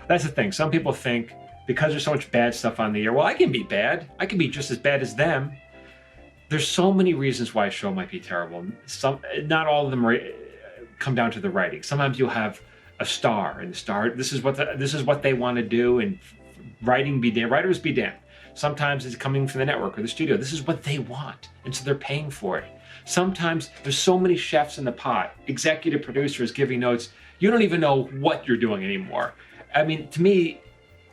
That's the thing. Some people think because there's so much bad stuff on the air, well, I can be bad. I can be just as bad as them. There's so many reasons why a show might be terrible. Not all of them come down to the writing. Sometimes you'll have a star, and the star, this is what they want to do, and writers be damned. Sometimes it's coming from the network or the studio. This is what they want, and so they're paying for it. Sometimes there's so many chefs in the pot, executive producers giving notes, you don't even know what you're doing anymore. I mean, to me,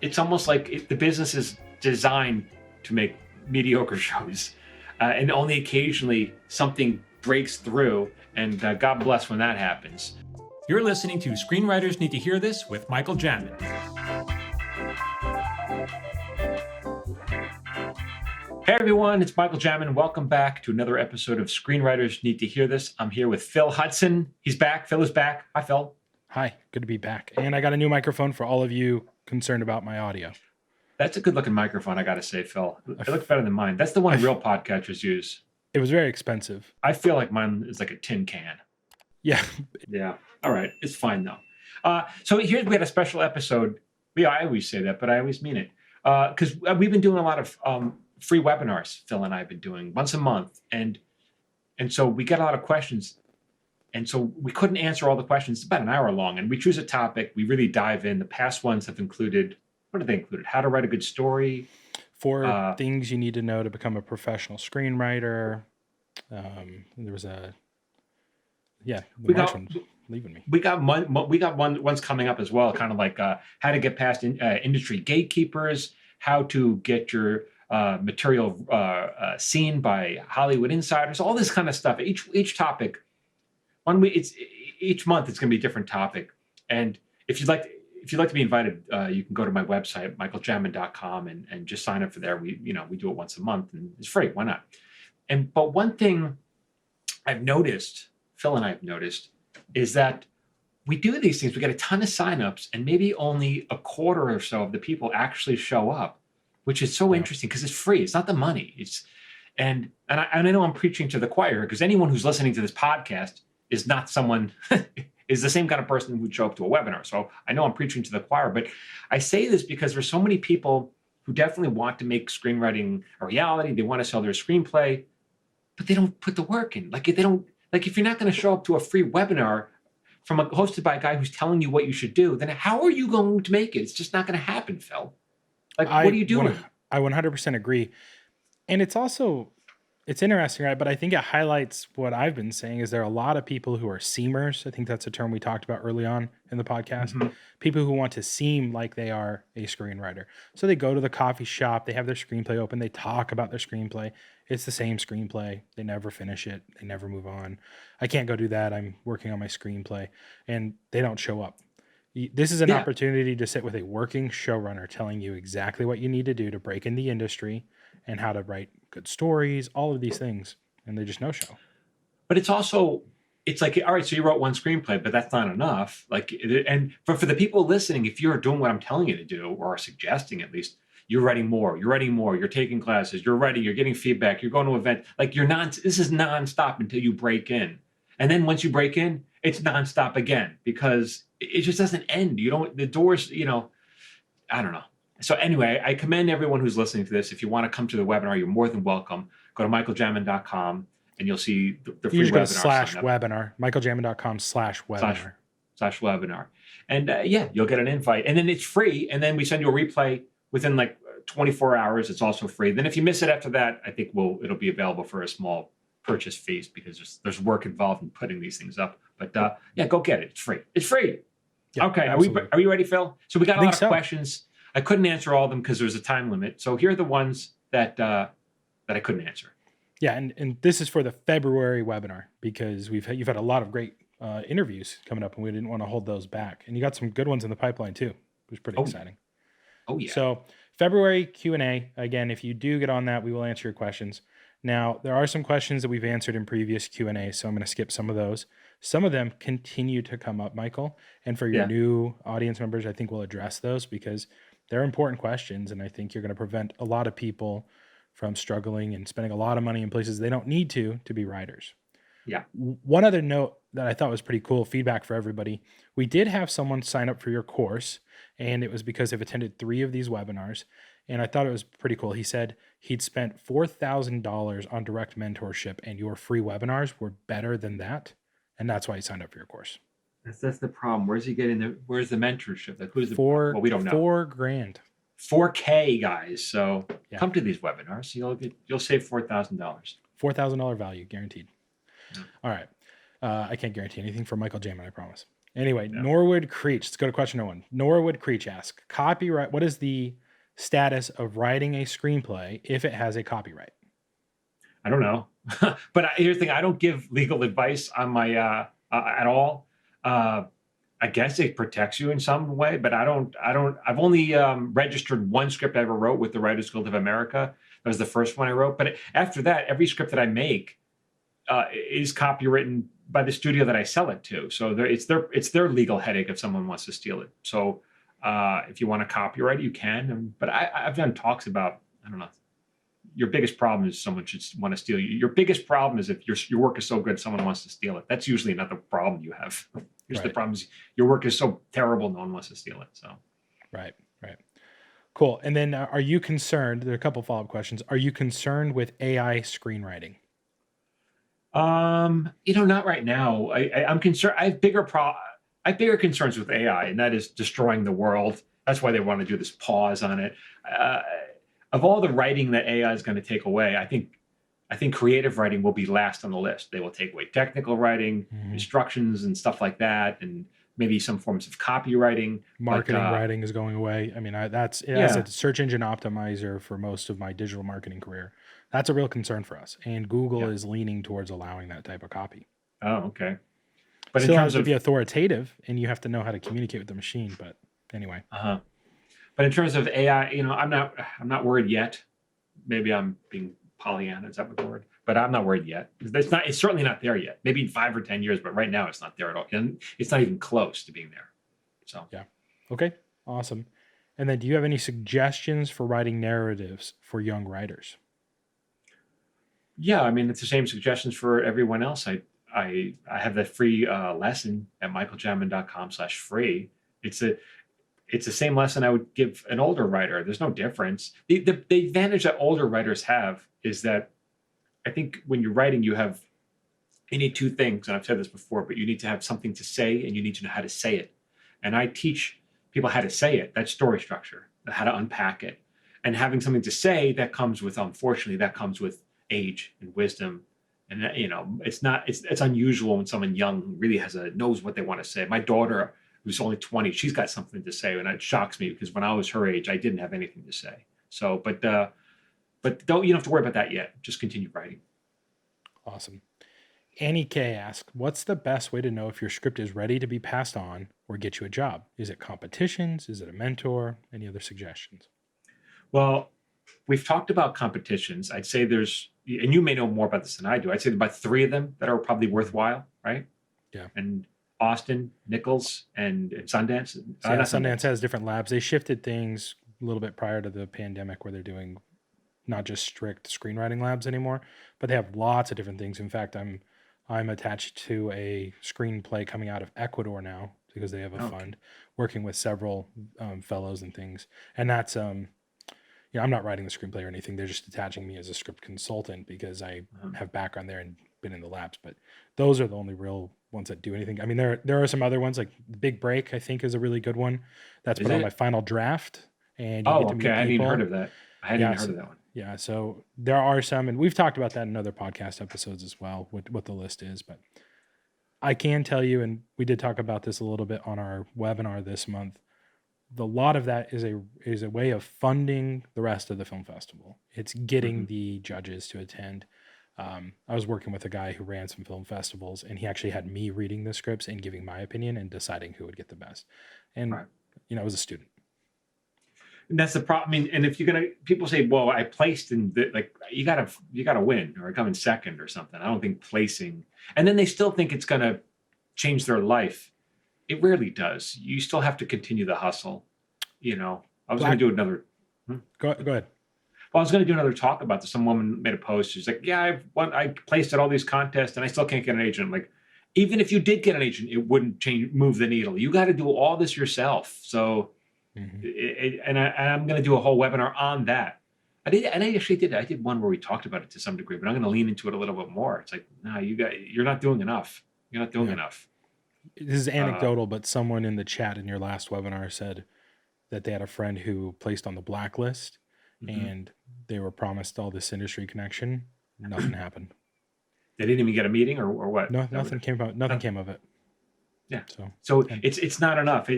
it's almost like the business is designed to make mediocre shows. And only occasionally something breaks through, and God bless when that happens. You're listening to Screenwriters Need to Hear This with Michael Jamin. Hey everyone, it's Michael Jamin. Welcome back to another episode of Screenwriters Need to Hear This. I'm here with Phil Hudson. He's back. Phil is back. Hi, Phil. Hi, good to be back. And I got a new microphone for all of you concerned about my audio. That's a good-looking microphone, I got to say, Phil. It looks better than mine. That's the one real podcasters use. It was very expensive. I feel like mine is like a tin can. Yeah. Yeah. All right. It's fine, though. So we had a special episode. I always say that, but I always mean it. Because we've been doing a lot of free webinars, Phil and I have been doing once a month. And so we get a lot of questions. And so we couldn't answer all the questions. It's about an hour long. And we choose a topic. We really dive in. The past ones have included... What have they included? How to write a good story. 4 things you need to know to become a professional screenwriter. There was leaving me. We got ones coming up as well, kind of like how to get past industry gatekeepers, how to get your material seen by Hollywood insiders, all this kind of stuff. Each topic, each month it's going to be a different topic. And if you'd like to be invited, you can go to my website, michaeljamin.com, and just sign up for there. We do it once a month, and it's free. Why not? But one thing I've noticed, Phil and I have noticed, is that we do these things. We get a ton of signups, and maybe only a quarter or so of the people actually show up, which is so interesting because it's free. It's not the money. And I know I'm preaching to the choir because anyone who's listening to this podcast is not someone. Is the same kind of person who'd show up to a webinar. So I know I'm preaching to the choir, but I say this because there's so many people who definitely want to make screenwriting a reality. They want to sell their screenplay, but they don't put the work in. If you're not going to show up to a free webinar hosted by a guy who's telling you what you should do, then how are you going to make it? It's just not going to happen, Phil. What are you doing? I 100% agree. And it's interesting, right? But I think it highlights what I've been saying is there are a lot of people who are seamers. I think that's a term we talked about early on in the podcast. Mm-hmm. People who want to seem like they are a screenwriter. So they go to the coffee shop, they have their screenplay open, they talk about their screenplay. It's the same screenplay. They never finish it. They never move on. I can't go do that. I'm working on my screenplay. And they don't show up. This is an opportunity to sit with a working showrunner telling you exactly what you need to do to break in the industry and how to write good stories, all of these things, and they just no-show. But it's like, all right, so you wrote one screenplay, but that's not enough. And for the people listening, if you're doing what I'm telling you to do, or suggesting at least, you're writing more, you're taking classes, you're writing, you're getting feedback, you're going to events, this is nonstop until you break in. And then once you break in, it's nonstop again, because it just doesn't end. The doors, I don't know. So anyway, I commend everyone who's listening to this. If you want to come to the webinar, you're more than welcome. Go to michaeljamin.com and you'll see the free webinar. /webinar, michaeljamin.com/webinar. /webinar. And you'll get an invite. And then it's free. And then we send you a replay within 24 hours. It's also free. Then if you miss it after that, I think it'll be available for a small purchase fee because there's work involved in putting these things up. But go get it. It's free. It's free. Yeah, okay. Are you ready, Phil? So we got a lot of questions. I couldn't answer all of them because there was a time limit. So here are the ones that I couldn't answer. Yeah, and this is for the February webinar because you've had a lot of great interviews coming up, and we didn't want to hold those back. And you got some good ones in the pipeline too, which is pretty exciting. Oh yeah. So February Q&A, again, if you do get on that, we will answer your questions. Now, there are some questions that we've answered in previous Q&A, so I'm going to skip some of those. Some of them continue to come up, Michael. And for your new audience members, I think we'll address those because they're important questions, and I think you're going to prevent a lot of people from struggling and spending a lot of money in places they don't need to be writers. Yeah. One other note that I thought was pretty cool, feedback for everybody. We did have someone sign up for your course, And it was because they've attended 3 of these webinars. And I thought it was pretty cool. He said he'd spent $4,000 on direct mentorship, and your free webinars were better than that. And that's why he signed up for your course. That's the problem. Where's he getting where's the mentorship? Like, who's the, well, we don't know. $4,000. 4K, guys. So Yeah. come to these webinars. You'll save $4,000. $4,000 value guaranteed. Yeah. All right. I can't guarantee anything for Michael Jamin, I promise. Anyway, Yeah. Norwood Creech. Let's go to question number 1. Norwood Creech asks, copyright. What is the status of writing a screenplay if it has a copyright? I don't know. But here's the thing. I don't give legal advice on my at all. I guess it protects you in some way, but I've only registered one script I ever wrote with the Writers Guild of America. That was the first one I wrote. But after that, every script that I make is copywritten by the studio that I sell it to. So it's their legal headache if someone wants to steal it. So if you want to copyright it, you can. But I've done talks about, I don't know, your biggest problem is someone should want to steal you. Your biggest problem is if your work is so good, someone wants to steal it. That's usually not the problem you have. Usually the problem is your work is so terrible, no one wants to steal it. So, right. Cool. And then are you concerned? There are a couple follow-up questions. Are you concerned with AI screenwriting? Not right now. I'm concerned. I have bigger concerns with AI, and that is destroying the world. That's why they want to do this pause on it. Of all the writing that AI is going to take away, I think creative writing will be last on the list. They will take away technical writing, instructions and stuff like that, and maybe some forms of copywriting. Marketing writing is going away. I mean, as a search engine optimizer for most of my digital marketing career, that's a real concern for us. And Google is leaning towards allowing that type of copy. Oh, okay. But still in terms has to of be authoritative, and you have to know how to communicate with the machine. But anyway. But in terms of AI, I'm not worried yet. Maybe I'm being Pollyanna, is that what the word? But I'm not worried yet. It's certainly not there yet. Maybe in 5 or 10 years, but right now it's not there at all. And it's not even close to being there. So yeah. Okay. Awesome. And then do you have any suggestions for writing narratives for young writers? Yeah, I mean, it's the same suggestions for everyone else. I have that free lesson at michaeljamin.com/free. It's the same lesson I would give an older writer. There's no difference. The advantage that older writers have is that I think when you're writing, you need 2 things, and I've said this before, but you need to have something to say and you need to know how to say it. And I teach people how to say it. That's story structure, how to unpack it. And having something to say, unfortunately, that comes with age and wisdom. And it's unusual when someone young really knows what they want to say. My daughter, who's only 20, she's got something to say, and it shocks me because when I was her age, I didn't have anything to say. So, but you don't have to worry about that yet. Just continue writing. Awesome. Annie K asks, what's the best way to know if your script is ready to be passed on or get you a job? Is it competitions? Is it a mentor? Any other suggestions? Well, we've talked about competitions. I'd say and you may know more about this than I do. I'd say about 3 of them that are probably worthwhile, right? Yeah. And Austin, Nichols, and Sundance. Sundance has different labs. They shifted things a little bit prior to the pandemic where they're doing not just strict screenwriting labs anymore, but they have lots of different things. In fact, I'm attached to a screenplay coming out of Ecuador now because they have a fund working with several fellows and things. And that's, I'm not writing the screenplay or anything. They're just attaching me as a script consultant because I have background there and been in the labs. But those are the only real ones that do anything. I mean, there are some other ones like Big Break, I think is a really good one. That's been on my final draft. And you get to meet people. I hadn't even heard of that. I hadn't even heard of that one. Yeah, so there are some, and we've talked about that in other podcast episodes as well, what the list is. But I can tell you, and we did talk about this a little bit on our webinar this month, a lot of that is a way of funding the rest of the film festival. It's getting the judges to attend. I was working with a guy who ran some film festivals, and he actually had me reading the scripts and giving my opinion and deciding who would get the best. And, I was a student. And that's the problem. I mean, and if people say, well, I placed in you gotta win or come in second or something. I don't think placing, and then they still think it's going to change their life. It rarely does. You still have to continue the hustle. I was going to do another. Go ahead. Well, I was going to do another talk about this. Some woman made a post. She's like, yeah, I placed at all these contests and I still can't get an agent. I'm like, even if you did get an agent, it wouldn't move the needle. You got to do all this yourself. So Mhm. And I'm going to do a whole webinar on that. I did one where we talked about it to some degree, but I'm going to lean into it a little bit more. It's like, no, you're not doing enough. You're not doing Yeah. enough. This is Uh, anecdotal, but someone in the chat in your last webinar said that they had a friend who placed on the blacklist mhm. and they were promised all this industry connection. Nothing happened. They didn't even get a meeting or what? No, nothing came out. Nothing No. came of it. Yeah. So, So and it's not enough.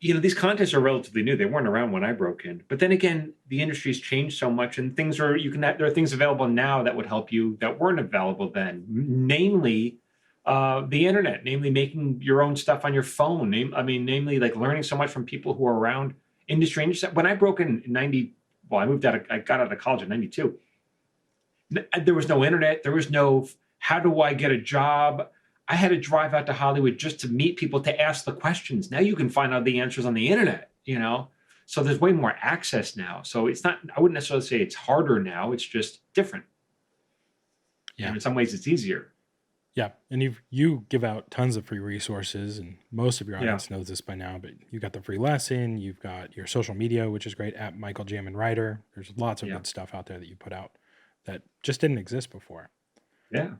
These contests are relatively new. They weren't around when I broke in. But then again, the industry's changed so much, and there are things available now that would help you that weren't available then. Namely, the internet. Namely, making your own stuff on your phone. Namely, like learning so much from people who are around industry. When I broke in '90, well, I got out of college in '92. There was no internet. There was no, how do I get a job? I had to drive out to Hollywood just to meet people to ask the questions. Now you can find out the answers on the internet, you know? So there's way more access now. So it's not, I wouldn't necessarily say it's harder now. It's just different. yeah. And in some ways it's easier. Yeah. And you give out tons of free resources, and most of your Yeah. audience knows this by now, but you got the free lesson, you've got your social media, which is great, at Michael Jamin Writer. There's lots of Yeah. good stuff out there that you put out that just didn't exist before. Yeah.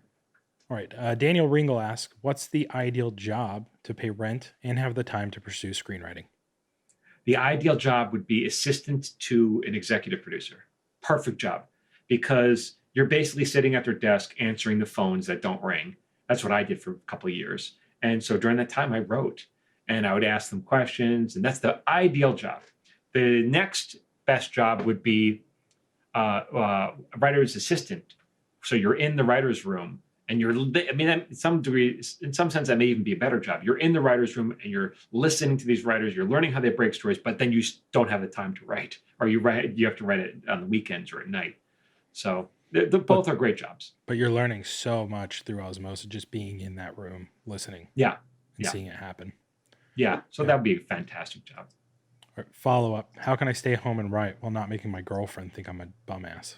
All right. Daniel Ringel asks, what's the ideal job to pay rent and have the time to pursue screenwriting? The ideal job would be assistant to an executive producer. Perfect job, because you're basically sitting at their desk answering the phones that don't ring. That's what I did for a couple of years. And so during that time, I wrote and I would ask them questions, and that's the ideal job. The next best job would be a writer's assistant. So you're in the writer's room and in some degree, in some sense, that may even be a better job. You're in the writer's room and you're listening to these writers, you're learning how they break stories, but then you don't have the time to write, or you have to write it on the weekends or at night. So both are great jobs. But you're learning so much through osmosis, just being in that room, listening, Yeah. and seeing it happen. Yeah. So that would be a fantastic job. All right, follow up. How can I stay home and write while not making my girlfriend think I'm a bum ass?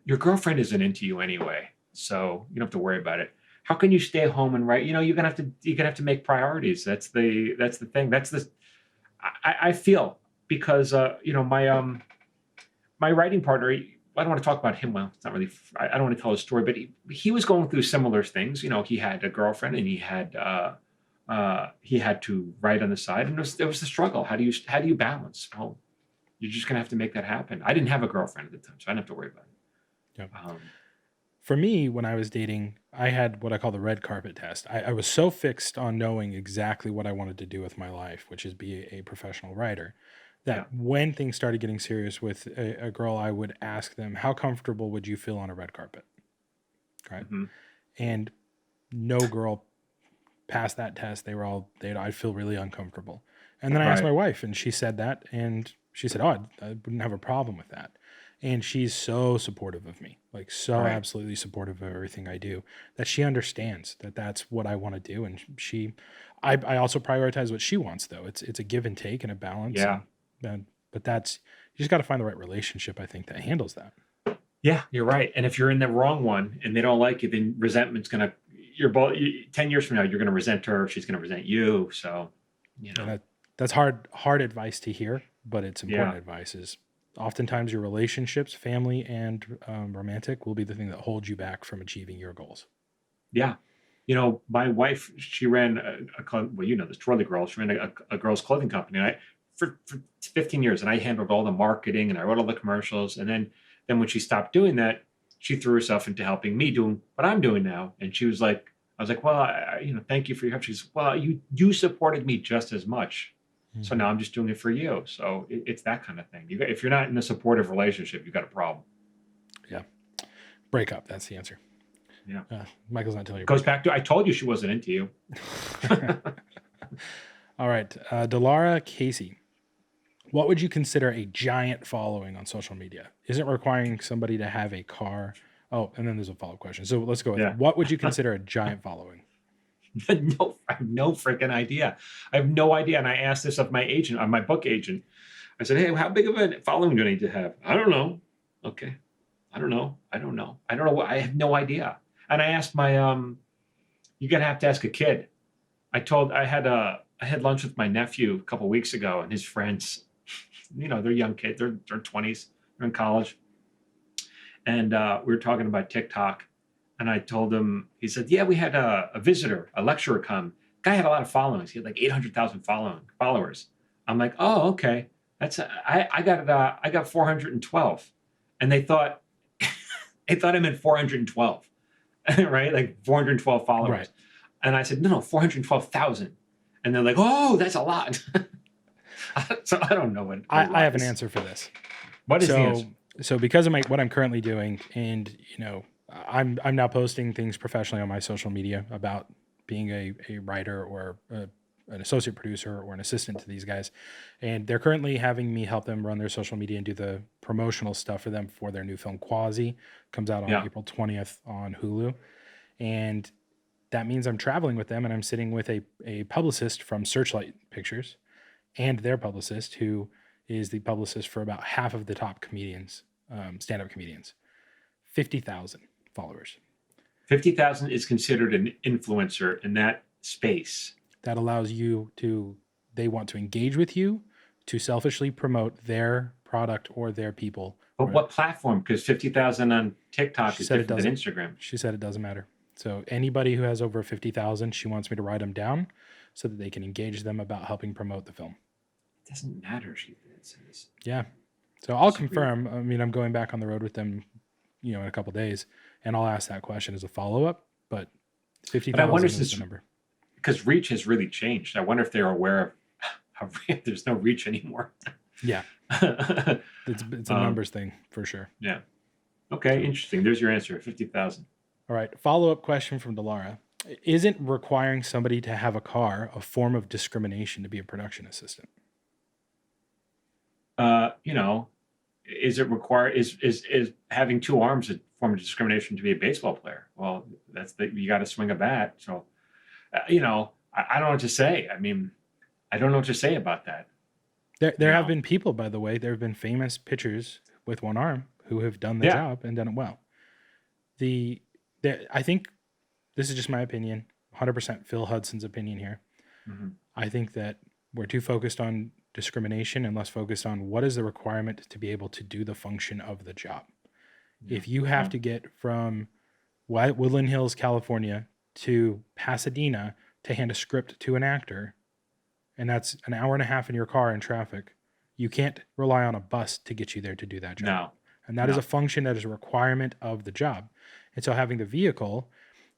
Your girlfriend isn't into you anyway, so you don't have to worry about it. How can you stay home and write? You're gonna have to make priorities. That's the thing. I feel, because my writing partner. I don't want to talk about him. Well, it's not really. I don't want to tell his story, but he was going through similar things. He had a girlfriend and he had to write on the side, and it was the struggle. How do you balance? Well, you're just gonna have to make that happen. I didn't have a girlfriend at the time, so I didn't have to worry about it. Yep. Um, For me, when I was dating, I had what I call the red carpet test. I was so fixed on knowing exactly what I wanted to do with my life, which is be a professional writer, that when things started getting serious with a girl, I would ask them, how comfortable would you feel on a red carpet? Right. mhm. And no girl passed that test. I'd feel really uncomfortable. And then I asked my wife, and she said that, and she said, oh, I wouldn't have a problem with that. And she's so supportive of me, like so absolutely supportive of everything I do, that she understands that that's what I want to do. And I also prioritize what she wants, though. It's a give and take and a balance. Yeah. But you just got to find the right relationship, I think, that handles that. Yeah, you're right. And if you're in the wrong one and they don't like you, then resentment's you're both 10 years from now, you're going to resent her. She's going to resent you. So, that's hard advice to hear, but it's important advice. Is oftentimes your relationships, family and romantic, will be the thing that holds you back from achieving your goals. Yeah. My wife, she ran this Twirly Girl, she ran a girls' clothing company. And for 15 years, and I handled all the marketing and I wrote all the commercials. And then when she stopped doing that, she threw herself into helping me doing what I'm doing now. And she was like, I was like, well, thank you for your help. She's, well, you supported me just as much. Mm-hmm. So now I'm just doing it for you. So it's that kind of thing. If you're not in a supportive relationship, you've got a problem. Yeah. Break up. That's the answer. Yeah. Michael's not telling you. Goes back to, I told you she wasn't into you. All right. Delara Casey. What would you consider a giant following on social media? Isn't requiring somebody to have a car. Oh, and then there's a follow-up question. So let's go with it. What would you consider a giant following? No, I have no freaking idea. I have no idea. And I asked this of my agent, my book agent. I said, hey, how big of a following do I need to have? I don't know. Okay. I don't know. I have no idea. And I asked my, you're going to have to ask a kid. I had I had lunch with my nephew a couple weeks ago, and his friends. They're young kids. They're 20s. They're in college, and we were talking about TikTok. And I told him. He said, "Yeah, we had a visitor, a lecturer come. Guy had a lot of followings. He had like 800,000 followers." I'm like, "Oh, okay. I got it. I got 412," and they thought I meant 412, right? Like 412 followers. Right. And I said, no, 412,000. And they're like, "Oh, that's a lot." So I don't know what I have an answer for this. What is the answer? So because of what I'm currently doing, and I'm now posting things professionally on my social media about being a writer or an associate producer or an assistant to these guys, and they're currently having me help them run their social media and do the promotional stuff for them for their new film Quasi. Comes out on April 20th on Hulu, and that means I'm traveling with them, and I'm sitting with a publicist from Searchlight Pictures and their publicist, who is the publicist for about half of the top comedians, stand-up comedians. 50,000 followers. 50,000 is considered an influencer in that space. That allows you to, they want to engage with you to selfishly promote their product or their people. But what platform? Because 50,000 on TikTok is different than Instagram. She said it doesn't matter. So anybody who has over 50,000, she wants me to write them down so that they can engage them about helping promote the film. It doesn't matter, she says. Yeah. So I'll confirm. I mean, I'm going back on the road with them, in a couple of days, and I'll ask that question as a follow-up, but 50,000 is the number. Because reach has really changed. I wonder if they're aware of how there's no reach anymore. Yeah. It's a numbers thing for sure. Yeah. Okay, interesting. There's your answer, 50,000. All right. Follow-up question from Delara. Isn't requiring somebody to have a car a form of discrimination to be a production assistant? Is it required? Is having two arms a form of discrimination to be a baseball player? Well, you got to swing a bat. So, I don't know what to say. I mean, I don't know what to say about that. There have been people, by the way, there have been famous pitchers with one arm who have done the job and done it well. I think this is just my opinion, 100% Phil Hudson's opinion here. Mm-hmm. I think that we're too focused on discrimination and less focused on what is the requirement to be able to do the function of the job. Yeah. If you have to get from Woodland Hills, California to Pasadena to hand a script to an actor, and that's an hour and a half in your car in traffic, you can't rely on a bus to get you there to do that job. No. And that is a function, that is a requirement of the job. And so having the vehicle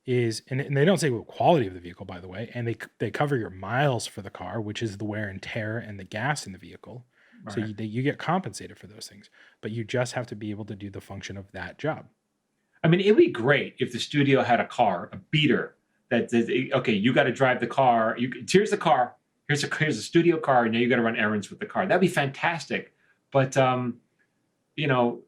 is, and they don't say what quality of the vehicle, by the way, and they cover your miles for the car, which is the wear and tear and the gas in the vehicle. Right. So you get compensated for those things, but you just have to be able to do the function of that job. I mean, it'd be great if the studio had a car, a beater, okay, you got to drive the car. Here's the car. Here's a studio car. And now you got to run errands with the car. That'd be fantastic. But, I don't know.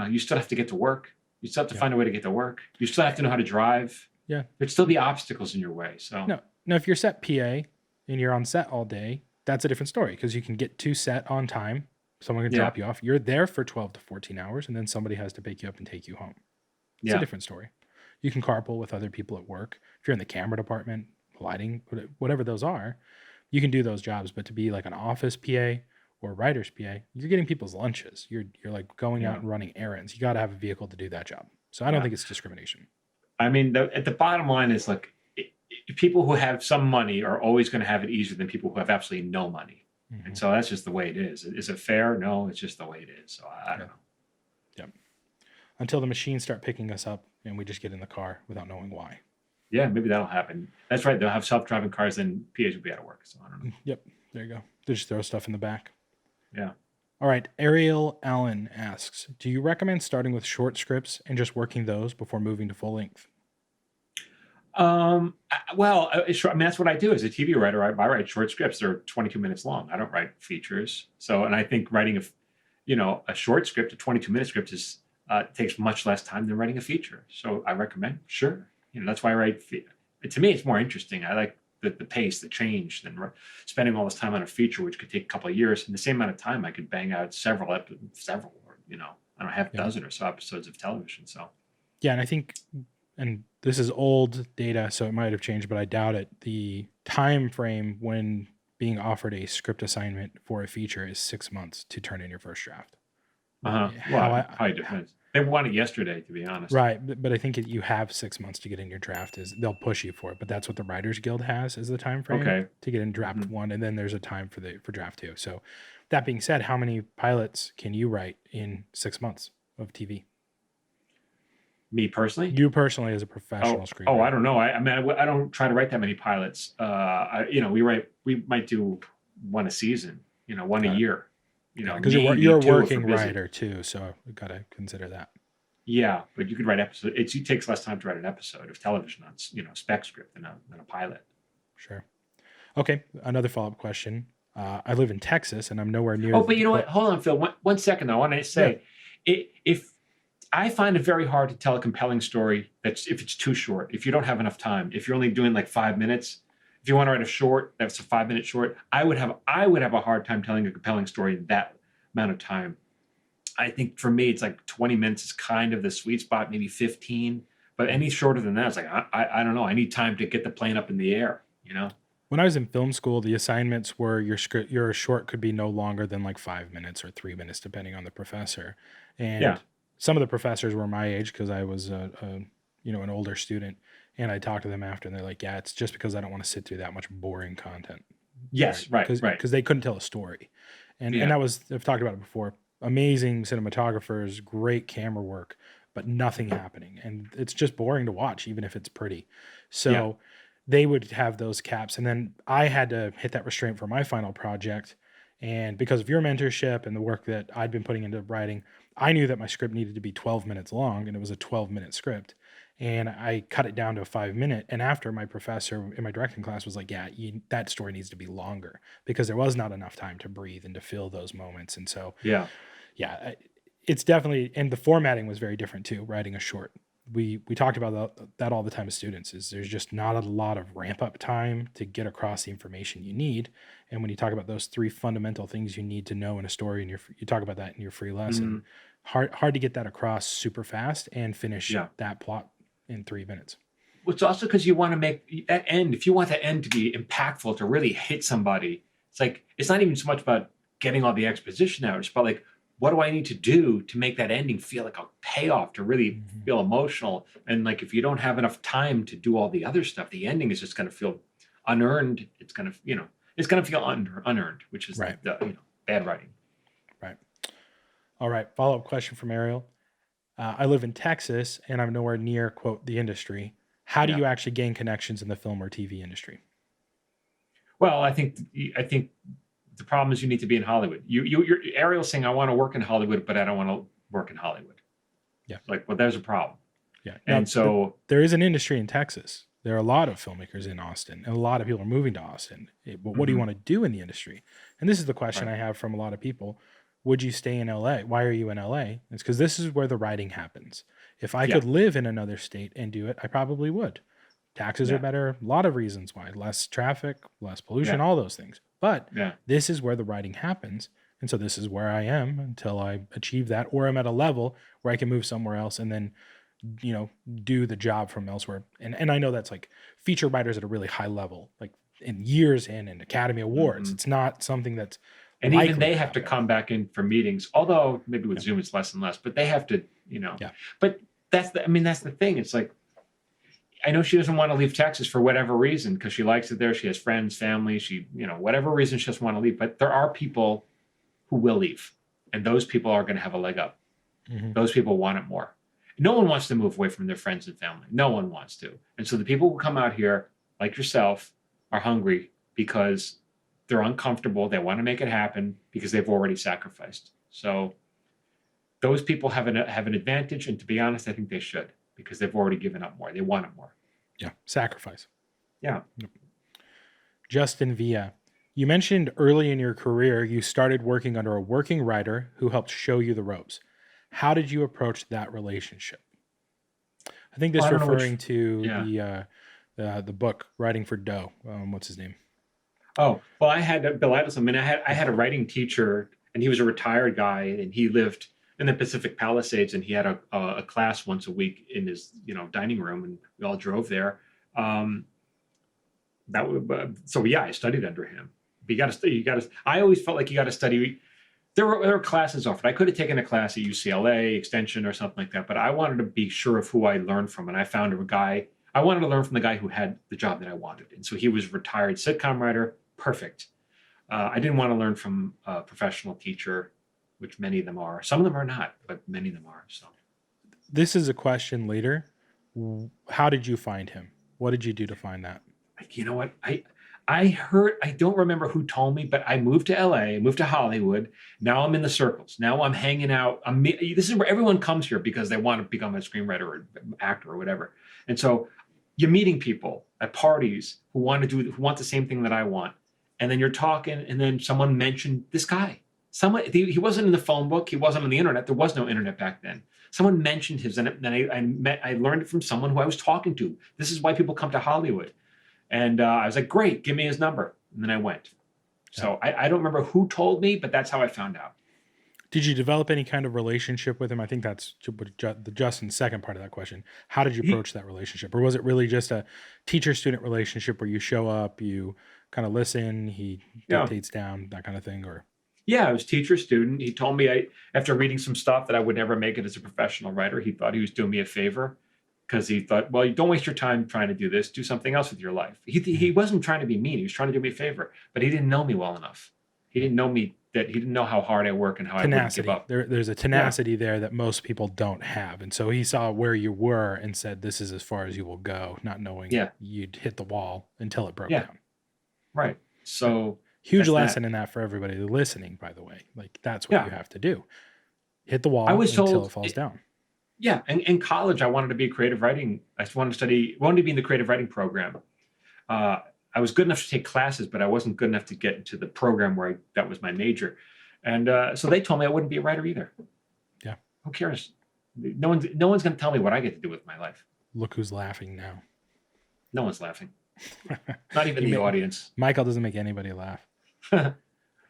You still have to get to work. You still have to find a way to get to work. You still have to know how to drive. Yeah. There'd still be obstacles in your way. So no, if you're set PA and you're on set all day, that's a different story, because you can get to set on time. Someone can drop you off. You're there for 12 to 14 hours, and then somebody has to pick you up and take you home. It's a different story. You can carpool with other people at work. If you're in the camera department, lighting, whatever those are, you can do those jobs. But to be like an office PA or writer's PA, you're getting people's lunches. You're like going out and running errands. You got to have a vehicle to do that job. So I don't think it's discrimination. I mean, at the bottom line is, like, people who have some money are always going to have it easier than people who have absolutely no money. Mm-hmm. And so that's just the way it is. Is it fair? No, it's just the way it is. So I don't know. Yep. Until the machines start picking us up and we just get in the car without knowing why. Yeah, maybe that'll happen. That's right. They'll have self-driving cars, and PAs will be out of work. So I don't know. Yep. There you go. They just throw stuff in the back. Yeah. All right. Ariel Allen asks, do you recommend starting with short scripts and just working those before moving to full length? Well, I mean, that's what I do as a TV writer. I write short scripts. They're 22 minutes long. I don't write features. So, and I think writing a short script, a 22-minute script takes much less time than writing a feature. So I recommend, sure. That's why I write. To me, it's more interesting. I like the pace, the change, than spending all this time on a feature, which could take a couple of years. In the same amount of time, I could bang out several, or I don't know, half a dozen or so episodes of television. So, yeah, and I think, and this is old data, so it might have changed, but I doubt it. The time frame when being offered a script assignment for a feature is 6 months to turn in your first draft. Well, How it probably depends. They want it yesterday, to be honest. Right, but I think you have 6 months to get in your draft. Is they'll push you for it, but that's what the Writers Guild has as the time frame Okay. to get in draft one, and then there's a time for draft two. So, that being said, how many pilots can you write in 6 months of TV? Me personally? You personally, as a professional screenwriter? Oh, I don't know. I mean, I don't try to write that many pilots. We might do one a season. One a year. Because you're a working writer too, so we got to consider that. Yeah, but you could write episodes. It takes less time to write an episode of television on spec script than a pilot. Sure. Okay, another follow-up question. I live in Texas, and I'm nowhere near. Oh, but you know what? Hold on, Phil. One second, though. I want to say, if I find it very hard to tell a compelling story if it's too short, if you don't have enough time, if you're only doing like 5 minutes, if you want to write a short that's a 5-minute short, I would have a hard time telling a compelling story in that amount of time. I think for me, it's like 20 minutes is kind of the sweet spot, maybe 15. But any shorter than that, it's like I don't know. I need time to get the plane up in the air. When I was in film school, the assignments were your short could be no longer than like 5 minutes or 3 minutes, depending on the professor. And some of the professors were my age because I was an older student, and I talked to them after, and they're like, "Yeah, it's just because I don't want to sit through that much boring content." Yes, right. Because they couldn't tell a story, and that was, I've talked about it before. Amazing cinematographers, great camera work, but nothing happening, and it's just boring to watch, even if it's pretty. So they would have those caps, and then I had to hit that restraint for my final project. And because of your mentorship and the work that I'd been putting into writing, I knew that my script needed to be 12 minutes long, and it was a 12-minute script. And I cut it down to a 5-minute. And after, my professor in my directing class was like, "Yeah, that story needs to be longer," because there was not enough time to breathe and to fill those moments. And so, it's definitely, and the formatting was very different too. Writing a short, we talked about that all the time as students. Is there's just not a lot of ramp up time to get across the information you need. And when you talk about those 3 fundamental things you need to know in a story, and you talk about that in your free lesson, hard to get that across super fast and finish that plot in 3 minutes. Well, it's also because you want to make that end. If you want that end to be impactful, to really hit somebody, it's not even so much about getting all the exposition out. It's about like, what do I need to do to make that ending feel like a payoff, to really feel emotional? And like, if you don't have enough time to do all the other stuff, the ending is just going to feel unearned. It's going to feel unearned, which is the bad writing. Right. All right. Follow-up question from Ariel. I live in Texas, and I'm nowhere near, quote, the industry. How do you actually gain connections in the film or TV industry? Well, I think the problem is you need to be in Hollywood. You're Ariel's saying, "I want to work in Hollywood, but I don't want to work in Hollywood." Yeah. Well, there's a problem. Yeah. And so there is an industry in Texas. There are a lot of filmmakers in Austin, and a lot of people are moving to Austin. But what do you want to do in the industry? And this is the question I have from a lot of people. Would you stay in LA? Why are you in LA? It's because this is where the writing happens. If I could live in another state and do it, I probably would. Taxes are better. A lot of reasons why. Less traffic, less pollution, all those things. But this is where the writing happens. And so this is where I am until I achieve that, or I'm at a level where I can move somewhere else and then, do the job from elsewhere. And I know that's like feature writers at a really high level, like in years in and Academy Awards. It's not something that's, and even they have to come back in for meetings, although maybe with Zoom it's less and less, but they have to, but that's the thing. It's like, I know she doesn't want to leave Texas for whatever reason, because she likes it there. She has friends, family, whatever reason she doesn't want to leave, but there are people who will leave, and those people are going to have a leg up. Those people want it more. No one wants to move away from their friends and family. No one wants to. And so the people who come out here, like yourself, are hungry because they're uncomfortable. They want to make it happen because they've already sacrificed. So those people have an advantage. And to be honest, I think they should, because they've already given up more. They want it more. Yeah. Sacrifice. Yeah. Justin Villa, you mentioned early in your career, you started working under a working writer who helped show you the ropes. How did you approach that relationship? I think this referring to the book Writing for Doe. What's his name? Oh, well, I had Bill Adelson. I had a writing teacher, and he was a retired guy, and he lived in the Pacific Palisades, and he had a class once a week in his dining room, and we all drove there. Um, that would so yeah, I studied under him. But you got to study. You got to. I always felt like you got to study. There were classes offered. I could have taken a class at UCLA Extension or something like that, but I wanted to be sure of who I learned from, and I found a guy. I wanted to learn from the guy who had the job that I wanted, and so he was a retired sitcom writer. Perfect. I didn't want to learn from a professional teacher, which many of them are. Some of them are not, but many of them are. So This is a question later. How did you find him? What did you do to find that? you know what? I heard, I don't remember who told me, but I moved to LA, moved to Hollywood. Now I'm in the circles. Now I'm hanging out. This is where everyone comes here because they want to become a screenwriter or actor or whatever. And so you're meeting people at parties who want the same thing that I want. And then you're talking, and then someone mentioned this guy. He wasn't in the phone book. He wasn't on the internet. There was no internet back then. Someone mentioned his, and then I learned it from someone who I was talking to. This is why people come to Hollywood. And I was like, great, give me his number. And then I went. So I don't remember who told me, but that's how I found out. Did you develop any kind of relationship with him? I think that's Justin's second part of that question. How did you approach that relationship? Or was it really just a teacher-student relationship where you show up, you kind of listen, he dictates down, that kind of thing? Or yeah, I was teacher-student. He told me after reading some stuff that I would never make it as a professional writer. He thought he was doing me a favor because he thought, well, you don't waste your time trying to do this. Do something else with your life. He wasn't trying to be mean. He was trying to do me a favor, but he didn't know me well enough. He didn't know me. That he didn't know how hard I work and how I wouldn't give up. There's a tenacity there that most people don't have. And so he saw where you were and said, this is as far as you will go, not knowing you'd hit the wall until it broke down. Right. So huge lesson in that for everybody listening, by the way. Like that's what you have to do. Hit the wall until it falls down. Yeah. And in college, I wanted to be a creative writing. I wanted to be in the creative writing program. I was good enough to take classes, but I wasn't good enough to get into the program where that was my major. And so they told me I wouldn't be a writer either. Yeah. Who cares? No one's going to tell me what I get to do with my life. Look who's laughing now. No one's laughing. Not even the audience. Michael doesn't make anybody laugh.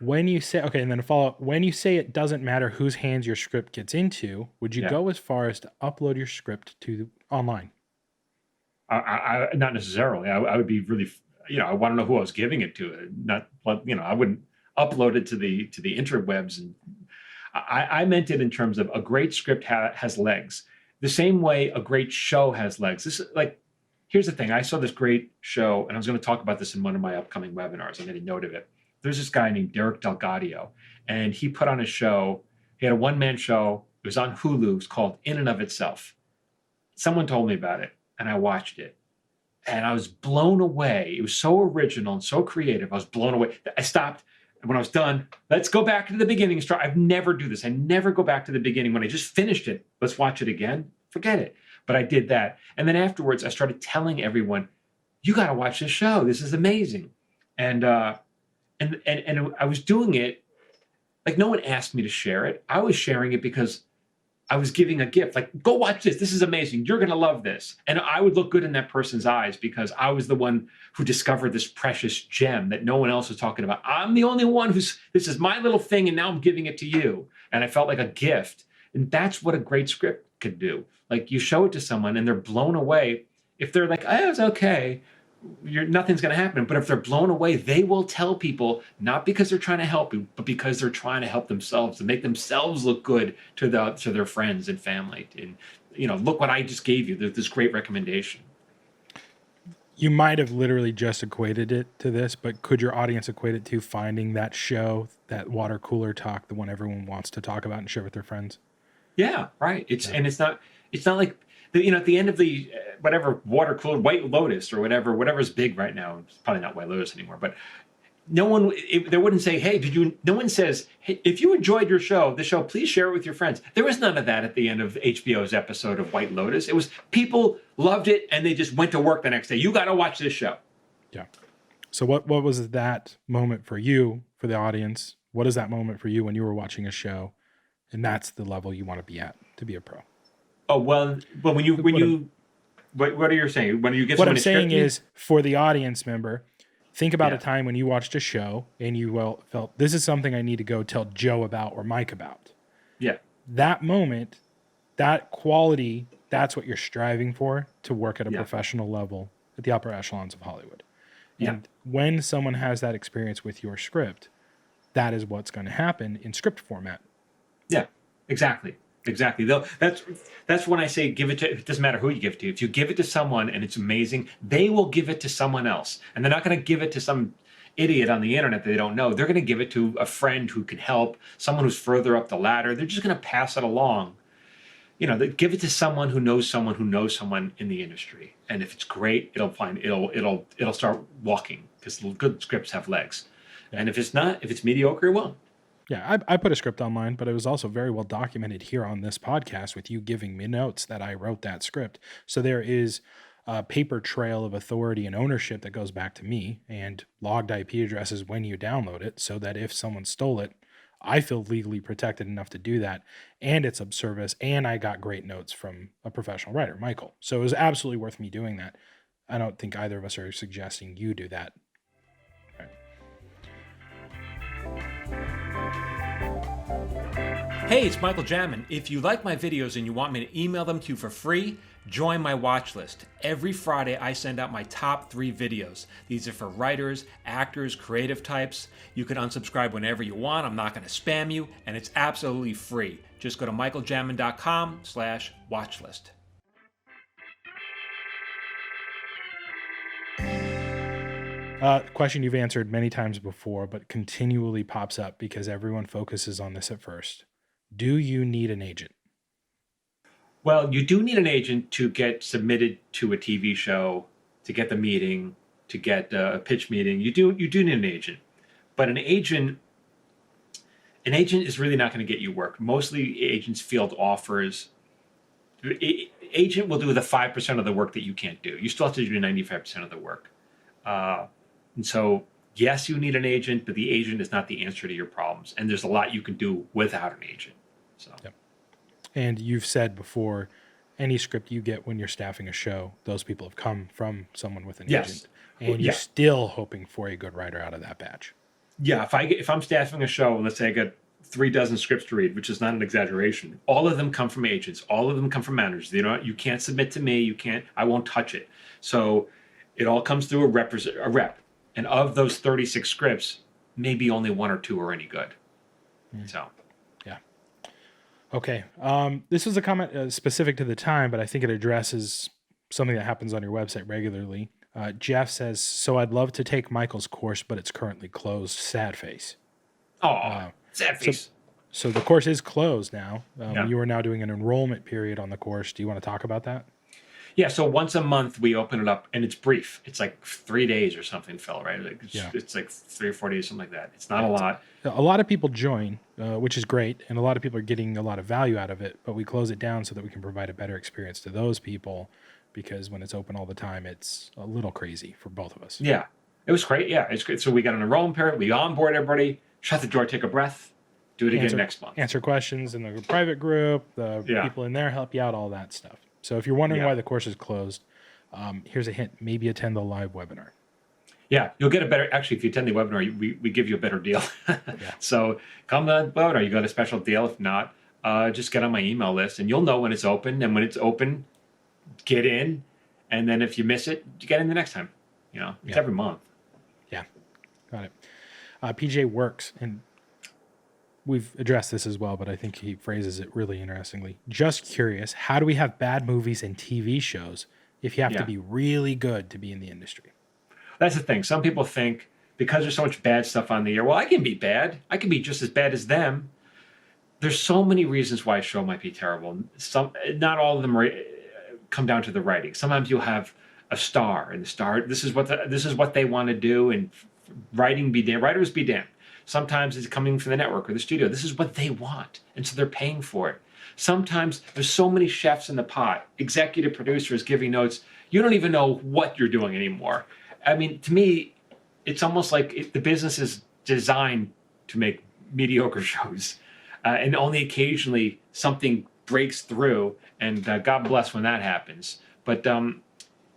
When you say, okay, and then a follow-up, when you say it doesn't matter whose hands your script gets into, would you go as far as to upload your script to online? I not necessarily. I would be really... I want to know who I was giving it to. Not, I wouldn't upload it to the interwebs. And I meant it in terms of a great script has legs. The same way a great show has legs. This is here's the thing. I saw this great show, and I was going to talk about this in one of my upcoming webinars. I made a note of it. There's this guy named Derek Delgadio, and he put on a show. He had a one-man show. It was on Hulu. It's called In and of Itself. Someone told me about it, and I watched it. And I was blown away. It was so original and so creative. I was blown away. I stopped. And when I was done, let's go back to the beginning. I've never do this. I never go back to the beginning. When I just finished it, let's watch it again. Forget it. But I did that. And then afterwards, I started telling everyone, you got to watch this show. This is amazing. And I was doing it like no one asked me to share it. I was sharing it because I was giving a gift, like, go watch this. This is amazing. You're going to love this. And I would look good in that person's eyes because I was the one who discovered this precious gem that no one else was talking about. I'm the only one this is my little thing, and now I'm giving it to you. And I felt like a gift. And that's what a great script could do. Like, you show it to someone and they're blown away. If they're like, oh, it's okay, nothing's going to happen. But if they're blown away, they will tell people, not because they're trying to help you, but because they're trying to help themselves and make themselves look good to their friends and family. And, look what I just gave you, this great recommendation. You might have literally just equated it to this, but could your audience equate it to finding that show, that water cooler talk, the one everyone wants to talk about and share with their friends? Yeah, right. And it's not like, at the end of the whatever water cooler, White Lotus or whatever's big right now. It's probably not White Lotus anymore, but no one, they wouldn't say, hey, no one says, hey, if you enjoyed the show, please share it with your friends. There was none of that at the end of HBO's episode of White Lotus. It was people loved it and they just went to work the next day. You got to watch this show. Yeah. So what was that moment for you, for the audience? What is that moment for you when you were watching a show and that's the level you want to be at to be a pro? Oh, well, what are you saying? When you get what I'm saying is, for the audience member, think about a time when you watched a show and you felt, this is something I need to go tell Joe about or Mike about. Yeah. that moment, that quality, that's what you're striving for to work at a Yeah. professional level at the upper echelons of Hollywood. Yeah. And when someone has that experience with your script, that is what's going to happen in script format. Yeah, exactly. Though that's when I say give it to. It doesn't matter who you give it to. If you give it to someone and it's amazing, they will give it to someone else, and they're not going to give it to some idiot on the internet that they don't know. They're going to give it to a friend who can help, someone who's further up the ladder. They're just going to pass it along. They give it to someone who knows someone in the industry, and if it's great, it'll start walking because good scripts have legs, and if it's mediocre, it won't. Yeah, I put a script online, but it was also very well documented here on this podcast with you giving me notes that I wrote that script. So there is a paper trail of authority and ownership that goes back to me and logged IP addresses when you download it so that if someone stole it, I feel legally protected enough to do that. And it's of service. And I got great notes from a professional writer, Michael. So it was absolutely worth me doing that. I don't think either of us are suggesting you do that. Hey, it's Michael Jamin. If you like my videos and you want me to email them to you for free, join my watch list. Every Friday, I send out my top 3 videos. These are for writers, actors, creative types. You can unsubscribe whenever you want. I'm not going to spam you, and it's absolutely free. Just go to michaeljamin.com/watchlist. Question you've answered many times before, but continually pops up because everyone focuses on this at first. Do you need an agent? Well, you do need an agent to get submitted to a TV show, to get the meeting, to get a pitch meeting. You do need an agent, but an agent is really not going to get you work. Mostly agents field offers. Agent will do the 5% of the work that you can't do. You still have to do 95% of the work. And so, yes, you need an agent, but the agent is not the answer to your problems. And there's a lot you can do without an agent. So. Yep. And you've said before, any script you get when you're staffing a show, those people have come from someone with an agent. And you're still hoping for a good writer out of that batch. Yeah, if I'm staffing a show, let's say I got 36 scripts to read, which is not an exaggeration. All of them come from agents. All of them come from managers. You can't submit to me. I won't touch it. So it all comes through a rep. And of those 36 scripts, maybe only 1 or 2 are any good. So. Yeah. Okay. This was a comment specific to the time, but I think it addresses something that happens on your website regularly. Jeff says, so I'd love to take Michael's course, but it's currently closed. Sad face. Oh, sad face. So the course is closed now. Yeah. You are now doing an enrollment period on the course. Do you want to talk about that? Yeah, so once a month we open it up, and it's brief. It's like 3 days or something, Phil, right? It's like 3 or 4 days, something like that. It's not a lot. A lot of people join, which is great, and a lot of people are getting a lot of value out of it, but we close it down so that we can provide a better experience to those people, because when it's open all the time, it's a little crazy for both of us. Yeah, it was great. Yeah, it's great. So we got an enrollment period. We onboard everybody, shut the door, take a breath, do it again next month. Answer questions in the private group. The people in there help you out, all that stuff. So if you're wondering why the course is closed, here's a hint. Maybe attend the live webinar. Yeah, you'll get a better, actually, if you attend the webinar, we give you a better deal. So come to the webinar, you got a special deal. If not, just get on my email list, and you'll know when it's open. And when it's open, get in. And then if you miss it, you get in the next time. It's every month. Yeah, got it. PJ works, and we've addressed this as well, but I think he phrases it really interestingly. Just curious, how do we have bad movies and TV shows if you have to be really good to be in the industry? That's the thing. Some people think because there's so much bad stuff on the air, well, I can be bad. I can be just as bad as them. There's so many reasons why a show might be terrible. Not all of them come down to the writing. Sometimes you'll have a star, and the star, this is what they want to do, and writers be damned. Sometimes it's coming from the network or the studio. This is what they want, and so they're paying for it. Sometimes there's so many chefs in the pot, executive producers giving notes, you don't even know what you're doing anymore. I mean, to me, it's almost like the business is designed to make mediocre shows, and only occasionally something breaks through, and God bless when that happens. But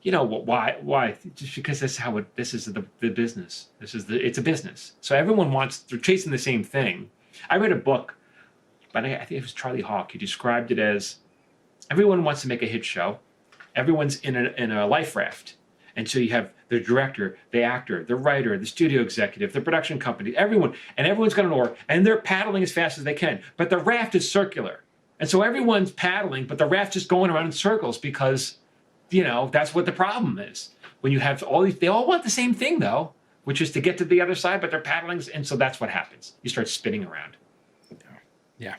why? Just because this is the business. It's a business. So everyone they're chasing the same thing. I read a book but I think it was Charlie Hawk. He described it as everyone wants to make a hit show. Everyone's in a life raft. And so you have the director, the actor, the writer, the studio executive, the production company, everyone, and everyone's got an oar, and they're paddling as fast as they can. But the raft is circular. And so everyone's paddling, but the raft's just going around in circles because, that's what the problem is. When you have all these, they all want the same thing though, which is to get to the other side, but they're paddling. And so that's what happens. You start spinning around. Yeah.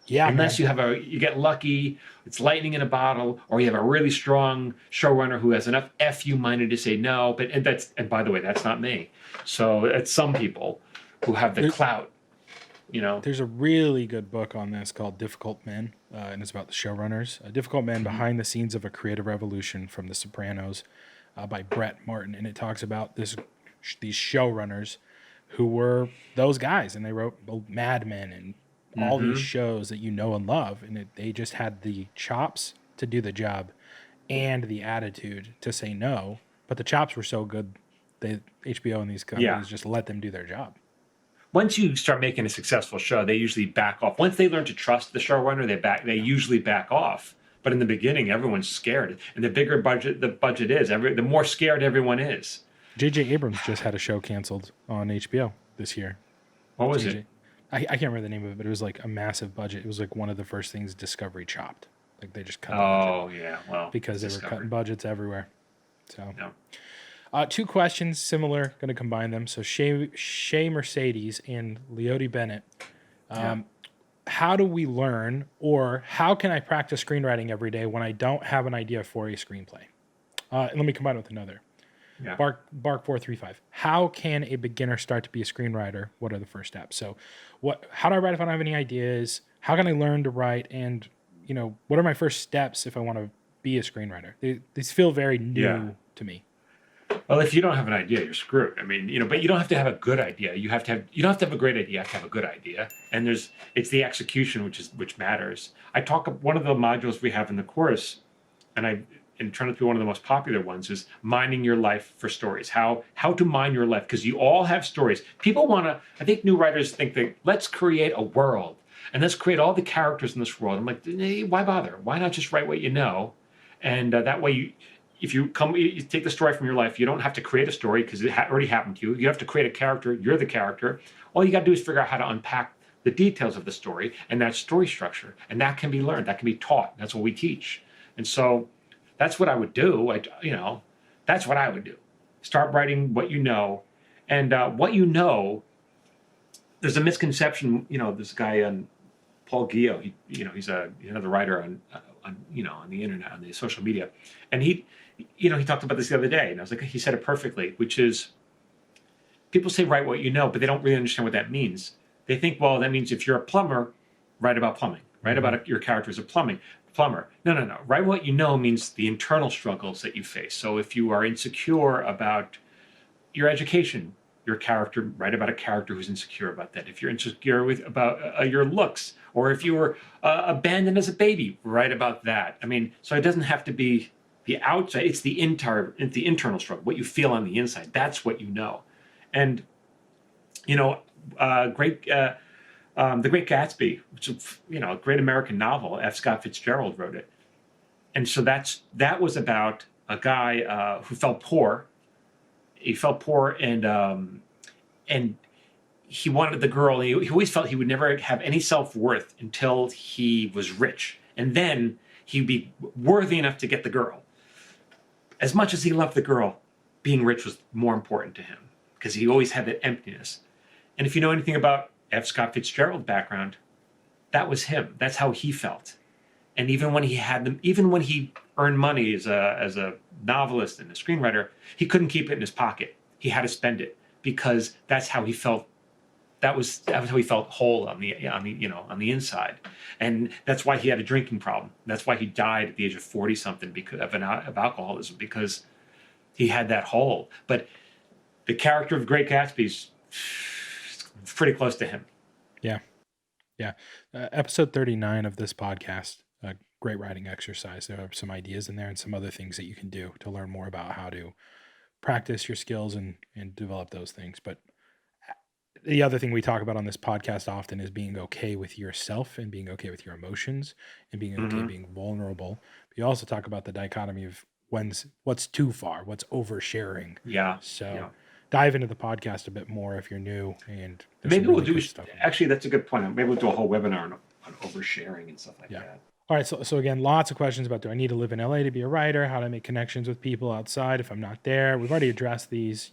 Yeah. Unless you get lucky, it's lightning in a bottle, or you have a really strong showrunner who has enough FU minded to say no. And by the way, that's not me. So it's some people who have the clout. There's a really good book on this called Difficult Men, and it's about the showrunners. Difficult Men Behind the Scenes of a Creative Revolution from The Sopranos by Brett Martin. And it talks about these showrunners who were those guys, and they wrote Mad Men and all these shows that you know and love. And they just had the chops to do the job and the attitude to say no. But the chops were so good, HBO and these companies just let them do their job. Once you start making a successful show, they usually back off. Once they learn to trust the showrunner, they usually back off. But in the beginning, everyone's scared. And the bigger the budget is, the more scared everyone is. J.J. Abrams just had a show canceled on HBO this year. What was it? I can't remember the name of it, but it was like a massive budget. It was like one of the first things Discovery chopped. Like they just cut the budget. Yeah. Well, because they were cutting budgets everywhere. So. No. Two questions, similar, going to combine them. So Shay Mercedes and Leotie Bennett. How do we learn, or how can I practice screenwriting every day when I don't have an idea for a screenplay? And let me combine it with another. Yeah. Bark 435. How can a beginner start to be a screenwriter? What are the first steps? So how do I write if I don't have any ideas? How can I learn to write? And, what are my first steps if I want to be a screenwriter? These feel very new to me. Well, if you don't have an idea, you're screwed. I mean, but you don't have to have a good idea. You don't have to have a great idea. You have to have a good idea. And it's the execution which matters. One of the modules we have in the course, and trying to be one of the most popular ones, is mining your life for stories. How to mine your life, because you all have stories. People I think new writers think that let's create a world and let's create all the characters in this world. I'm like, why bother? Why not just write what you know? And that way if you take the story from your life, you don't have to create a story because it already happened to you. You have to create a character. You're the character. All you got to do is figure out how to unpack the details of the story and that story structure. And that can be learned. That can be taught. That's what we teach. And so that's what I would do. That's what I would do. Start writing what you know. And what you know, there's a misconception. This guy, Paul Gio, he's another writer on the internet, on the social media. And he talked about this the other day, and I was like, he said it perfectly, which is people say write what you know, but they don't really understand what that means. They think, well, that means if you're a plumber, write about plumbing, write about your character as a plumber. No. Write what you know means the internal struggles that you face. So if you are insecure about your education, your character, write about a character who's insecure about that. If you're insecure about your looks, or if you were abandoned as a baby, write about that. I mean, so it doesn't have to be the outside. It's the internal struggle, what you feel on the inside. That's what you know. And The Great Gatsby, which is a great American novel. F. Scott Fitzgerald wrote it, and so that was about a guy who felt poor. He felt poor, and he wanted the girl. He always felt he would never have any self-worth until he was rich, and then he'd be worthy enough to get the girl. As much as he loved the girl, being rich was more important to him because he always had that emptiness. And if you know anything about F. Scott Fitzgerald's background, that was him. That's how he felt. And even when he earned money as a novelist and a screenwriter, he couldn't keep it in his pocket. He had to spend it because that's how he felt. That was how he felt whole on the inside, and that's why he had a drinking problem. That's why he died at the age of 40-something because of alcoholism, because he had that hole. But the character of Great Gatsby's pretty close to him. Yeah. Episode 39 of this podcast, great writing exercise. There are some ideas in there and some other things that you can do to learn more about how to practice your skills and develop those things. But the other thing we talk about on this podcast often is being okay with yourself and being okay with your emotions and being okay Mm-hmm. being vulnerable. But you also talk about the dichotomy of what's too far, what's oversharing. Yeah. So Yeah. dive into the podcast a bit more if you're new, and there's Maybe some we'll really do. good stuff in there. Actually, that's a good point. Maybe we'll do a whole webinar on oversharing and stuff like Yeah. that. All right. So again, lots of questions about, do I need to live in LA to be a writer? How do I make connections with people outside if I'm not there? We've already addressed these.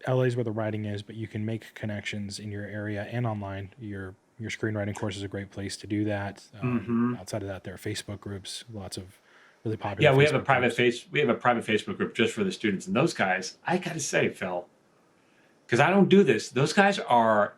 LA is where the writing is, but you can make connections in your area and online. Your screenwriting course is a great place to do that. Mm-hmm. Outside of that, there are Facebook groups, lots of really popular. Yeah, we have Facebook groups. we have a private Facebook group just for the students, and those guys, I gotta say, Phil, because I don't do this. Those guys are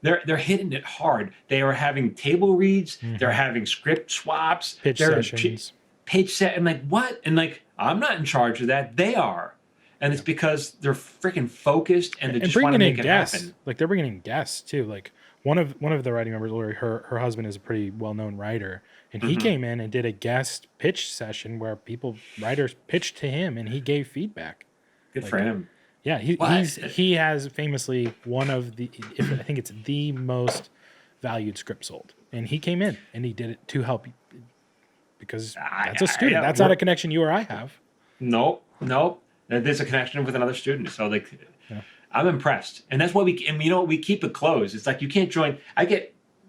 they're hitting it hard. They are having table reads. They're having script swaps. Pitch they're sessions. Pitch set. I'm like, what? And like, I'm not in charge of that. They are, and it's because they're freaking focused and they just want to bringing in make it guests. happen. Like they're bringing in guests too. Like one of the writing members, Lori, her husband is a pretty well known writer, and he came in and did a guest pitch session where writers pitched to him, and he gave feedback. Good for him. Yeah, he has famously one of the, I think it's the most valued script sold, and he came in and he did it to help, because that's a student. That's not a connection you or I have. Nope. There's a connection with another student. So like, Yeah. I'm impressed, and that's why we keep it closed. It's like you can't join.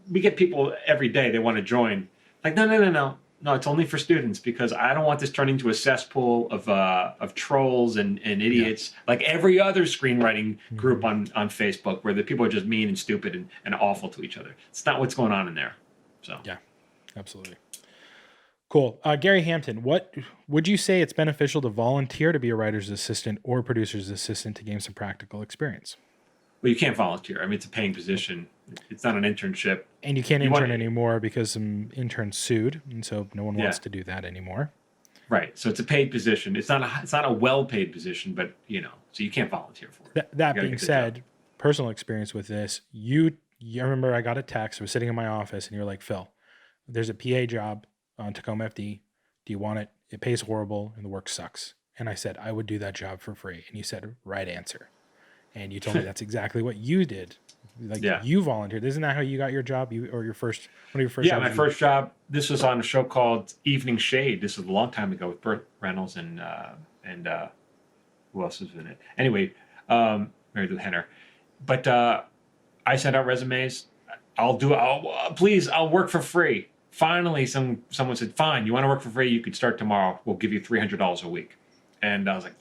We get people every day they want to join. Like no. It's only for students, because I don't want this turning into a cesspool of trolls and idiots like every other screenwriting group on Facebook, where the people are just mean and stupid and awful to each other. It's not what's going on in there. So Yeah, absolutely. Cool. Gary Hampton, what would you say it's beneficial to volunteer to be a writer's assistant or producer's assistant to gain some practical experience? Well, you can't volunteer. I mean, it's a paying position. It's not an internship. And you can't intern anymore because some interns sued, and so no one wants to do that anymore. Right. So it's a paid position. It's not a well-paid position, but so you can't volunteer for it. That being said, personal experience with this, you remember I got a text. I was sitting in my office, and you're like, Phil, there's a PA job on Tacoma FD. Do you want it? It pays horrible, and the work sucks. And I said, I would do that job for free. And you said, right answer. And you told me that's exactly what you did. You volunteered. Isn't that how you got your job? One of your first jobs? Yeah, my first job. This was on a show called Evening Shade. This was a long time ago with Burt Reynolds and who else was in it? Anyway, Mary Lou Henner. But I sent out resumes. I'll work for free. Finally, someone said, "Fine, you want to work for free? You could start tomorrow. We'll give you $300 a week." And I was like,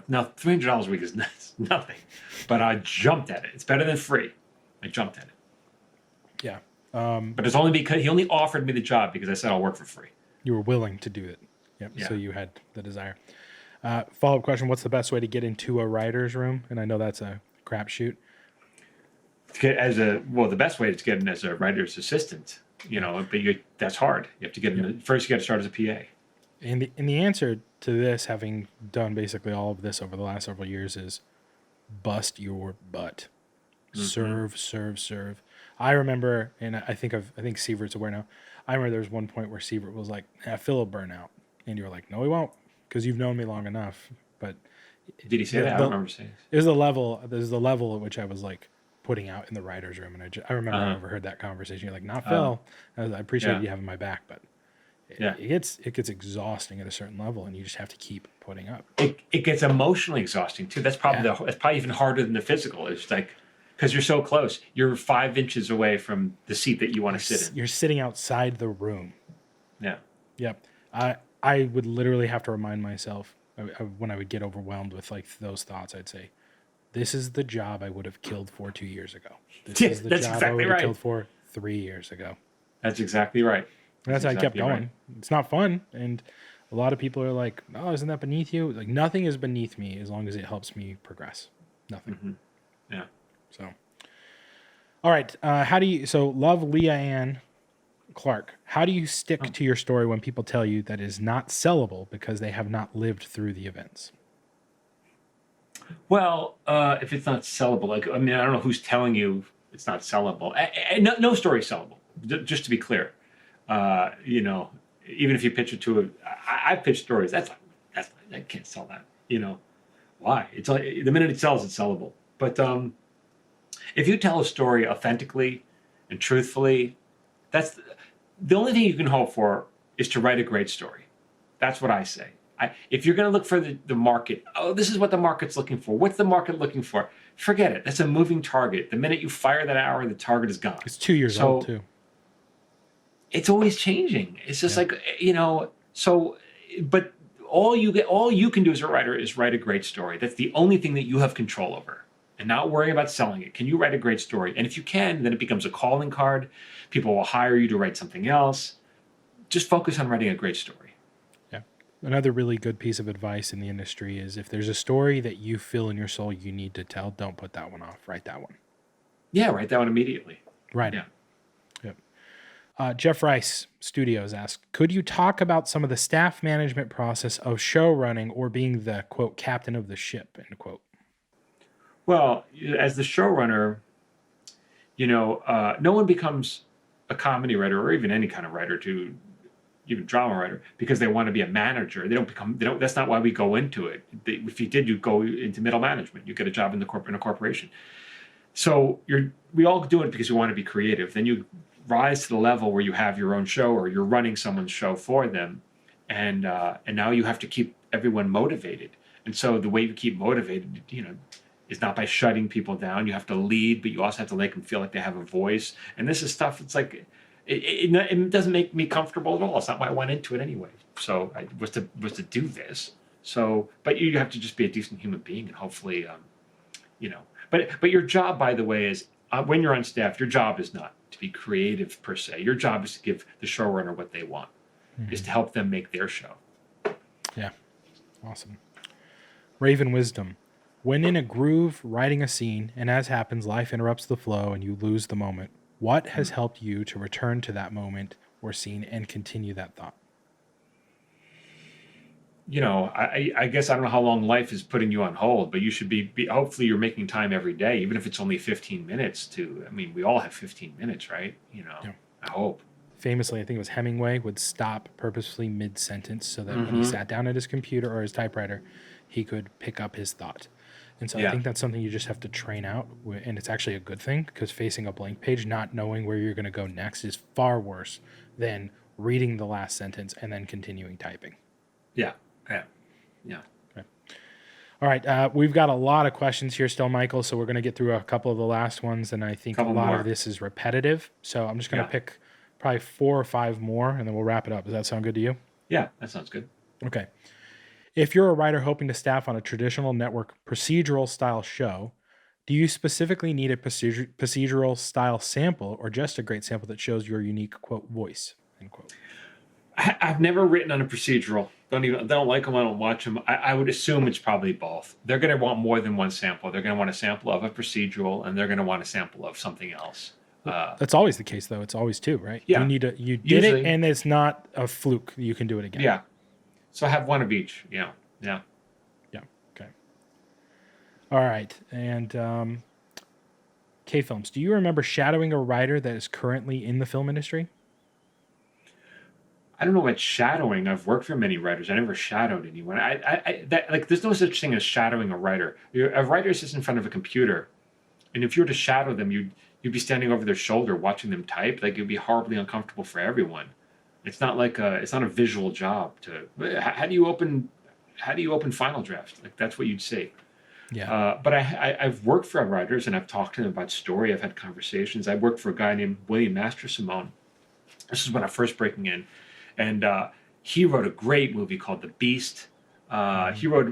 now $300 a week is nothing. But I jumped at it. It's better than free. I jumped at it. Yeah. But it's only because he only offered me the job because I said I'll work for free. You were willing to do it. Yep. Yeah. So you had the desire. Follow-up question: what's the best way to get into a writer's room? And I know that's a crapshoot. The best way is to get in as a writer's assistant. But that's hard. You have to get in. First, you got to start as a PA. And the answer to this, having done basically all of this over the last several years, is bust your butt. Serve. I remember, and I think Sievert's aware now. I remember there was one point where Sievert was like, Phil will burn out. And you were like, no, he won't, because you've known me long enough. But did he say that? I don't remember saying it. There's the level at which I was like putting out in the writer's room. And I remember I overheard that conversation. You're like, not Phil. I appreciate you having my back, but it gets exhausting at a certain level, and you just have to keep putting up. It gets emotionally exhausting too. That's probably that's probably even harder than the physical. It's like, because you're so close, you're 5 inches away from the seat that you want to sit in. You're sitting outside the room. Yeah. Yep. I would literally have to remind myself when I would get overwhelmed with like those thoughts. I'd say, this is the job I would have killed for 2 years ago. This is the job I would have killed for 3 years ago. That's exactly right. That's how I kept going. Right. It's not fun. And a lot of people are like, oh, isn't that beneath you? Like, nothing is beneath me as long as it helps me progress. Nothing. Mm-hmm. Yeah. So, all right. Love Leah Ann Clark. How do you stick to your story when people tell you that it is not sellable because they have not lived through the events? Well, if it's not sellable, I don't know who's telling you it's not sellable. No story is sellable, just to be clear. Even if you pitch it to I've pitched stories. I can't sell that. Why? It's the minute it sells, it's sellable. But If you tell a story authentically and truthfully, that's the only thing you can hope for is to write a great story. That's what I say. If you're going to look for the market, oh, this is what the market's looking for. What's the market looking for? Forget it. That's a moving target. The minute you fire that arrow, the target is gone. It's 2 years old too. It's always changing. It's just like, so, but all you can do as a writer is write a great story. That's the only thing that you have control over, and not worry about selling it. Can you write a great story? And if you can, then it becomes a calling card. People will hire you to write something else. Just focus on writing a great story. Yeah. Another really good piece of advice in the industry is if there's a story that you feel in your soul you need to tell, don't put that one off. Write that one. Yeah, write that one immediately. Right. Yeah. Jeff Rice Studios asks, could you talk about some of the staff management process of show running or being the, quote, captain of the ship, end quote? Well, as the showrunner, no one becomes a comedy writer or even any kind of writer, to even drama writer, because they want to be a manager. That's not why we go into it. If you did, you go into middle management. You get a job in a corporation. So we all do it because we want to be creative. Then you rise to the level where you have your own show or you're running someone's show for them, and now you have to keep everyone motivated. And so the way you keep motivated, is not by shutting people down. You have to lead, but you also have to make them feel like they have a voice. And this is stuff. It's like it doesn't make me comfortable at all. It's not why I went into it anyway. So I was to do this. So, but you have to just be a decent human being, and hopefully, But your job, by the way, is when you're on staff, your job is not to be creative per se. Your job is to give the showrunner what they want, is to help them make their show. Yeah. Awesome. Raven Wisdom. When in a groove, writing a scene, and as happens, life interrupts the flow and you lose the moment, what has helped you to return to that moment or scene and continue that thought? I guess I don't know how long life is putting you on hold, but you should be hopefully you're making time every day, even if it's only 15 minutes we all have 15 minutes, right? I hope. Famously, I think it was Hemingway would stop purposefully mid-sentence so that when he sat down at his computer or his typewriter, he could pick up his thought. And so I think that's something you just have to train out, and it's actually a good thing, because facing a blank page, not knowing where you're going to go next is far worse than reading the last sentence and then continuing typing. Yeah. Okay. All right. We've got a lot of questions here still, Michael, so we're going to get through a couple of the last ones, and I think a lot of this is repetitive. So I'm just going to pick probably 4 or 5 more, and then we'll wrap it up. Does that sound good to you? Yeah, that sounds good. Okay. If you're a writer hoping to staff on a traditional network procedural style show, do you specifically need a procedural style sample or just a great sample that shows your unique, quote, voice, end quote? I've never written on a procedural. Don't like them. I don't watch them. I would assume it's probably both. They're going to want more than one sample. They're going to want a sample of a procedural, and they're going to want a sample of something else. That's always the case, though. It's always 2, right? Yeah. You did Usually, it, and it's not a fluke. You can do it again. Yeah. So I have one of each. Yeah. Okay. All right. And K-Films, do you remember shadowing a writer that is currently in the film industry? I don't know about shadowing. I've worked for many writers. I never shadowed anyone. There's no such thing as shadowing a writer. A writer sits in front of a computer, and if you were to shadow them, you'd be standing over their shoulder watching them type. Like, it'd be horribly uncomfortable for everyone. It's not a visual job. How do you open Final Draft? Like, that's what you'd see. Yeah. But I've worked for writers, and I've talked to them about story. I've had conversations. I worked for a guy named William Master-Simone. This is when I was first breaking in. And he wrote a great movie called The Beast. He wrote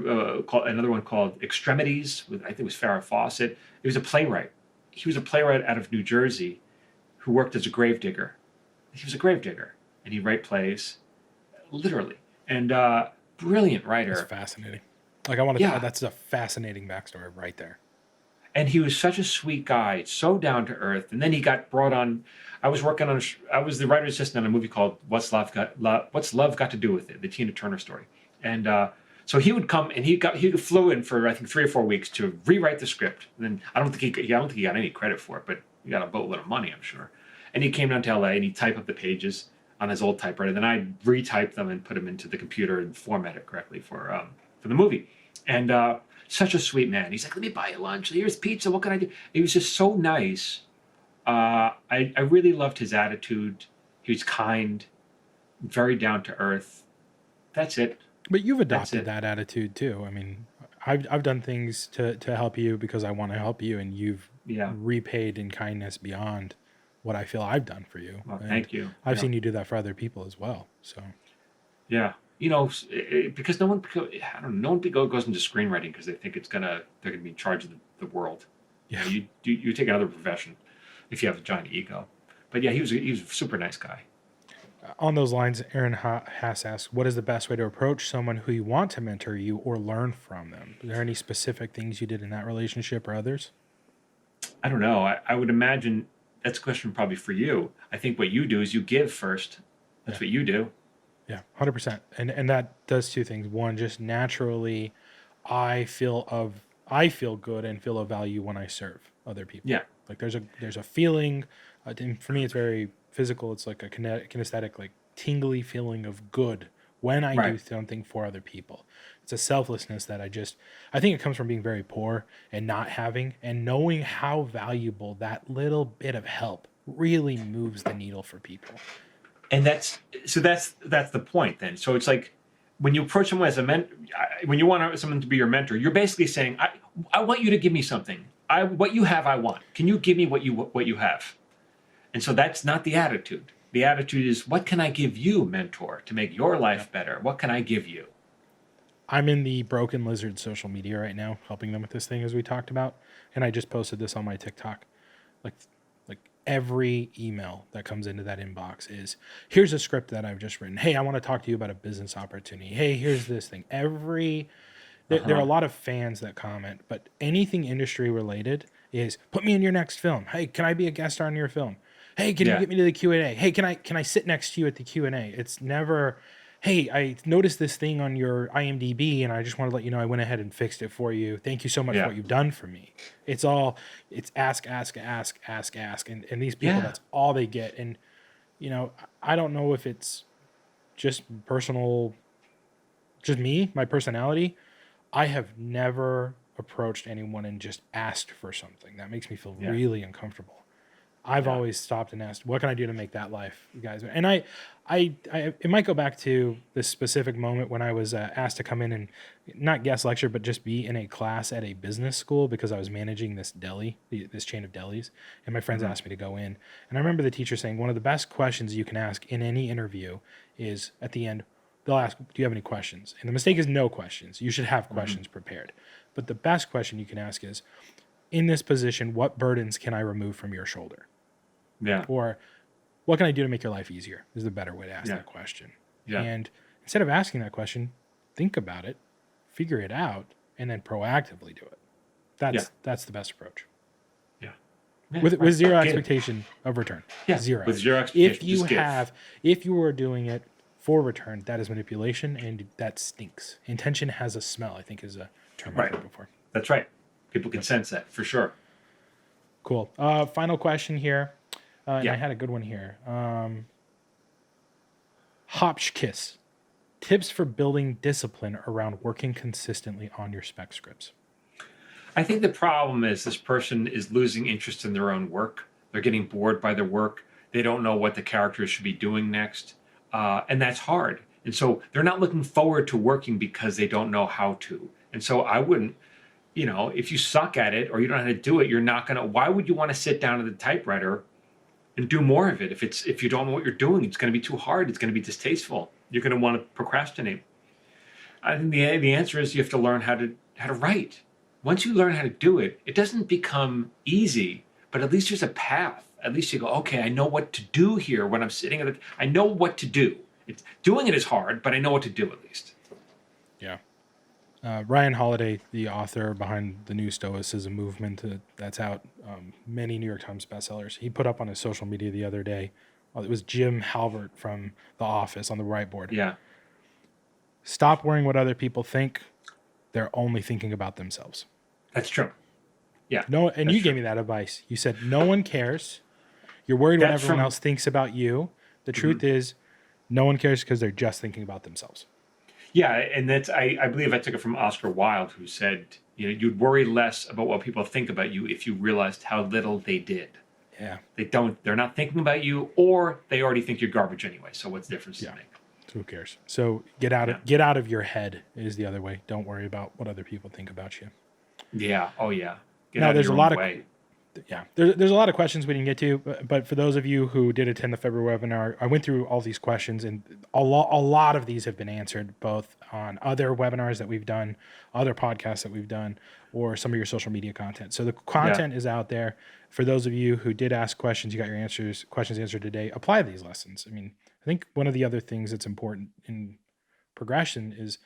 another one called Extremities, I think it was Farrah Fawcett. He was a playwright. He was a playwright out of New Jersey who worked as a gravedigger. He was a gravedigger, and he'd write plays, literally. And brilliant writer. That's fascinating. That's a fascinating backstory right there. And he was such a sweet guy, so down to earth. And then he got brought on. I was the writer's assistant on a movie called What's Love Got to Do with It, the Tina Turner story. And so he would come, and he flew in for I think 3 or 4 weeks to rewrite the script. And then I don't think he got any credit for it, but he got a boatload of money, I'm sure. And he came down to LA and he'd type up the pages on his old typewriter. Then I'd retype them and put them into the computer and format it correctly for the movie. And such a sweet man. He's like, let me buy you lunch. Here's pizza. What can I do? He was just so nice. I really loved his attitude. He was kind, very down to earth. That's it. But you've That's adopted it. that attitude too. I mean, I've done things to help you because I want to help you, and you've Yeah. repaid in kindness beyond what I feel I've done for you. Well, And thank you. I've Yeah. seen you do that for other people as well. So Yeah. Because no one, I don't know, no one goes into screenwriting because they think they're gonna be in charge of the world. yeah. You take another profession if you have a giant ego. But yeah, he was a super nice guy. On those lines, Aaron Haas asks, what is the best way to approach someone who you want to mentor you or learn from them? Are there any specific things you did in that relationship or others? I don't know. I would imagine that's a question probably for you. I think what you do is you give first. That's what you do. Yeah, 100%. And that does two things. One, just naturally, I feel good and feel of value when I serve other people. Yeah. Like there's a feeling. And for me, it's very physical. It's like a kinesthetic, like tingly feeling of good when I do Right. something for other people. It's a selflessness that I think it comes from being very poor and not having, and knowing how valuable that little bit of help really moves the needle for people. And that's the point then. So it's like when you approach someone as when you want someone to be your mentor, you're basically saying, I want you to give me something. What you have, I want. Can you give me what you have? And so that's not the attitude. The attitude is, what can I give you, mentor, to make your life better? What can I give you? I'm in the Broken Lizard social media right now, helping them with this thing as we talked about. And I just posted this on my TikTok. Like every email that comes into that inbox is, here's a script that I've just written. Hey, I want to talk to you about a business opportunity. Hey, here's this thing. There are a lot of fans that comment, but anything industry related is, put me in your next film. Hey, can I be a guest star on your film? Hey, can you get me to the Q&A? Hey, can I sit next to you at the Q&A? It's never, hey, I noticed this thing on your IMDb and I just want to let you know I went ahead and fixed it for you. Thank you so much for what you've done for me. It's ask. And these people, that's all they get. And, I don't know if it's just personal, just me, my personality. I have never approached anyone and just asked for something. That makes me feel really uncomfortable. I've always stopped and asked, what can I do to make that life, you guys? And I it might go back to this specific moment when I was asked to come in and not guest lecture, but just be in a class at a business school because I was managing this deli, this chain of delis. And my friends asked me to go in. And I remember the teacher saying, one of the best questions you can ask in any interview is at the end, they'll ask, do you have any questions? And the mistake is no questions. You should have questions prepared. But the best question you can ask is, in this position, what burdens can I remove from your shoulder? Yeah. Or what can I do to make your life easier is the better way to ask that question. Yeah. And instead of asking that question, think about it, figure it out, and then proactively do it. That's the best approach. Yeah. With zero expectation of return. Yeah. Zero. With zero expectation. If you are doing it for return, that is manipulation and that stinks. Intention has a smell, I think is a term I've heard before. That's right. People can sense that for sure. Cool. Final question here. And I had a good one here. Hopchkiss. Tips for building discipline around working consistently on your spec scripts. I think the problem is this person is losing interest in their own work. They're getting bored by their work. They don't know what the characters should be doing next. And that's hard. And so they're not looking forward to working because they don't know how to. And so I wouldn't, if you suck at it or you don't know how to do it, you're not going to, why would you want to sit down at the typewriter and do more of it? If you don't know what you're doing, it's going to be too hard. It's going to be distasteful. You're going to want to procrastinate. I think the answer is you have to learn how to write. Once you learn how to do it, it doesn't become easy, but at least there's a path. At least you go, okay, I know what to do here when I'm sitting at it. I know what to do. Doing it is hard, but I know what to do at least. Yeah. Ryan Holiday, the author behind the new Stoicism movement that's out, many New York Times bestsellers, he put up on his social media the other day, it was Jim Halvert from The Office on the whiteboard. Yeah. Stop worrying what other people think. They're only thinking about themselves. That's true. Yeah. You gave me that advice. You said, no one cares. You're worried what everyone else thinks about you. The truth is, no one cares because they're just thinking about themselves. Yeah, and that's I believe I took it from Oscar Wilde, who said, You'd worry less about what people think about you if you realized how little they did. Yeah. They're not thinking about you, or they already think you're garbage anyway. So what's the difference to make? So who cares? So get out of your head is the other way. Don't worry about what other people think about you. Yeah. Oh yeah. There's a lot of there's a lot of questions we didn't get to, but for those of you who did attend the February webinar, I went through all these questions, and a lot of these have been answered both on other webinars that we've done, other podcasts that we've done, or some of your social media content. So the content is out there. For those of you who did ask questions, you got your questions answered today. Apply these lessons. I mean, I think one of the other things that's important in progression is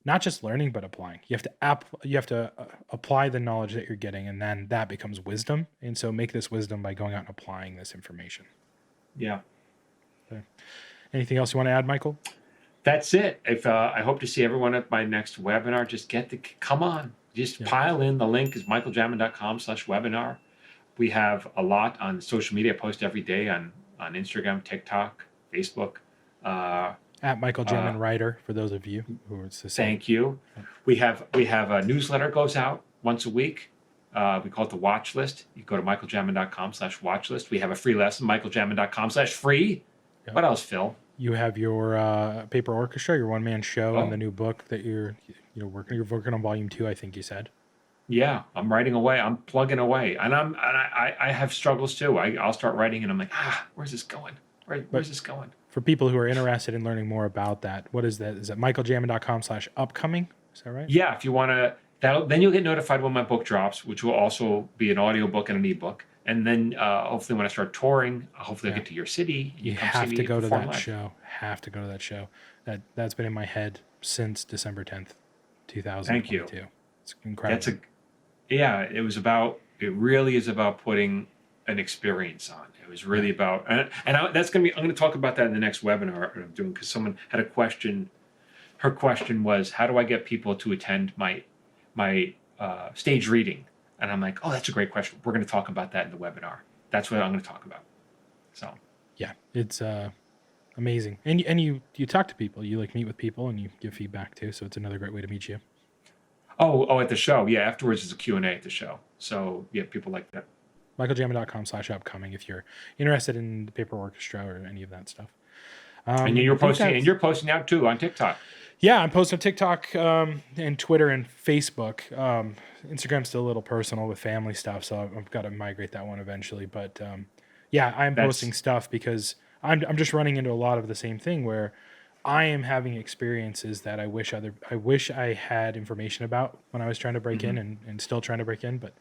not just learning, but applying. You have to apply the knowledge that you're getting, and then that becomes wisdom. And so make this wisdom by going out and applying this information. Yeah. Okay. Anything else you want to add, Michael? That's it. If I hope to see everyone at my next webinar. Just come on. Just pile in. The link is michaeljamin.com/webinar. We have a lot on social media. I post every day on Instagram, TikTok, Facebook. At Michael Jamin Writer, for those of you who it's the same. Thank you. We have a newsletter goes out once a week. We call it the watch list. You go to michaeljamin.com/watch list. We have a free lesson, michaeljamin.com/free. Yep. What else, Phil? You have your paper orchestra, your one-man show, and the new book that you're working on volume 2, I think you said. Yeah, I'm writing away. I'm plugging away, and I have struggles too. I'll start writing, and I'm like, where's this going? Where's this going? For people who are interested in learning more about that, what is that? Is it michaeljamin.com/upcoming? Is that right? Yeah, if you want to, then you'll get notified when my book drops, which will also be an audiobook and an ebook. And then hopefully when I start touring, hopefully I'll get to your city. You have to go to that show. Have to go to that show. That's been in my head since December 10th, 2022. Thank you. It's incredible. It really is about putting an experience on. It was really about, I'm going to talk about that in the next webinar I'm doing, because someone had a question. Her question was, how do I get people to attend my stage reading? And I'm like, oh, that's a great question. We're going to talk about that in the webinar. That's what I'm going to talk about. So yeah, it's amazing. And you talk to people, you meet with people, and you give feedback too. So it's another great way to meet you. Oh, at the show. Yeah. Afterwards is a Q&A at the show. So yeah, people like that. michaeljamin.com/upcoming if you're interested in the paper orchestra or any of that stuff. And you're posting out too on TikTok. Yeah, I'm posting on TikTok and Twitter and Facebook. Instagram's still a little personal with family stuff, so I've got to migrate that one eventually. But I'm posting stuff because I'm just running into a lot of the same thing where I am having experiences that I wish I had information about when I was trying to break in and still trying to break in. But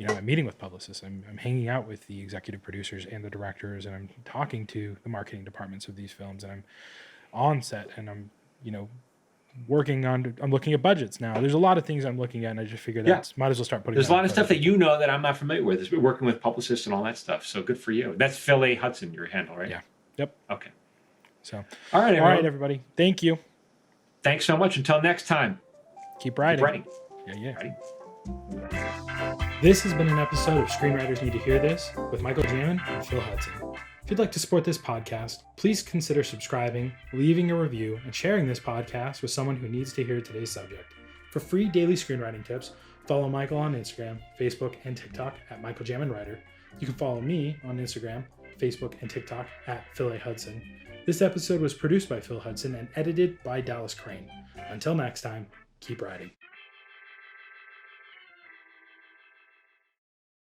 I'm meeting with publicists. I'm hanging out with the executive producers and the directors, and I'm talking to the marketing departments of these films, and I'm on set, and I'm I'm looking at budgets now. There's a lot of things I'm looking at, and I just figured might as well start putting. There's a lot of stuff that that I'm not familiar with. It's been working with publicists and all that stuff. So good for you. That's Phil A. Hudson, your handle, right? Yeah. Yep. Okay. So all right, everybody. Thank you. Thanks so much. Until next time. Keep writing. Yeah. Writing. This has been an episode of Screenwriters Need to Hear This with Michael Jamin and Phil Hudson. If you'd like to support this podcast, please consider subscribing, leaving a review, and sharing this podcast with someone who needs to hear today's subject. For free daily screenwriting tips, follow Michael on Instagram, Facebook, and TikTok at Michael Jamin Writer. You can follow me on Instagram, Facebook, and TikTok at Phil A. Hudson. This episode was produced by Phil Hudson and edited by Dallas Crane. Until next time, keep writing.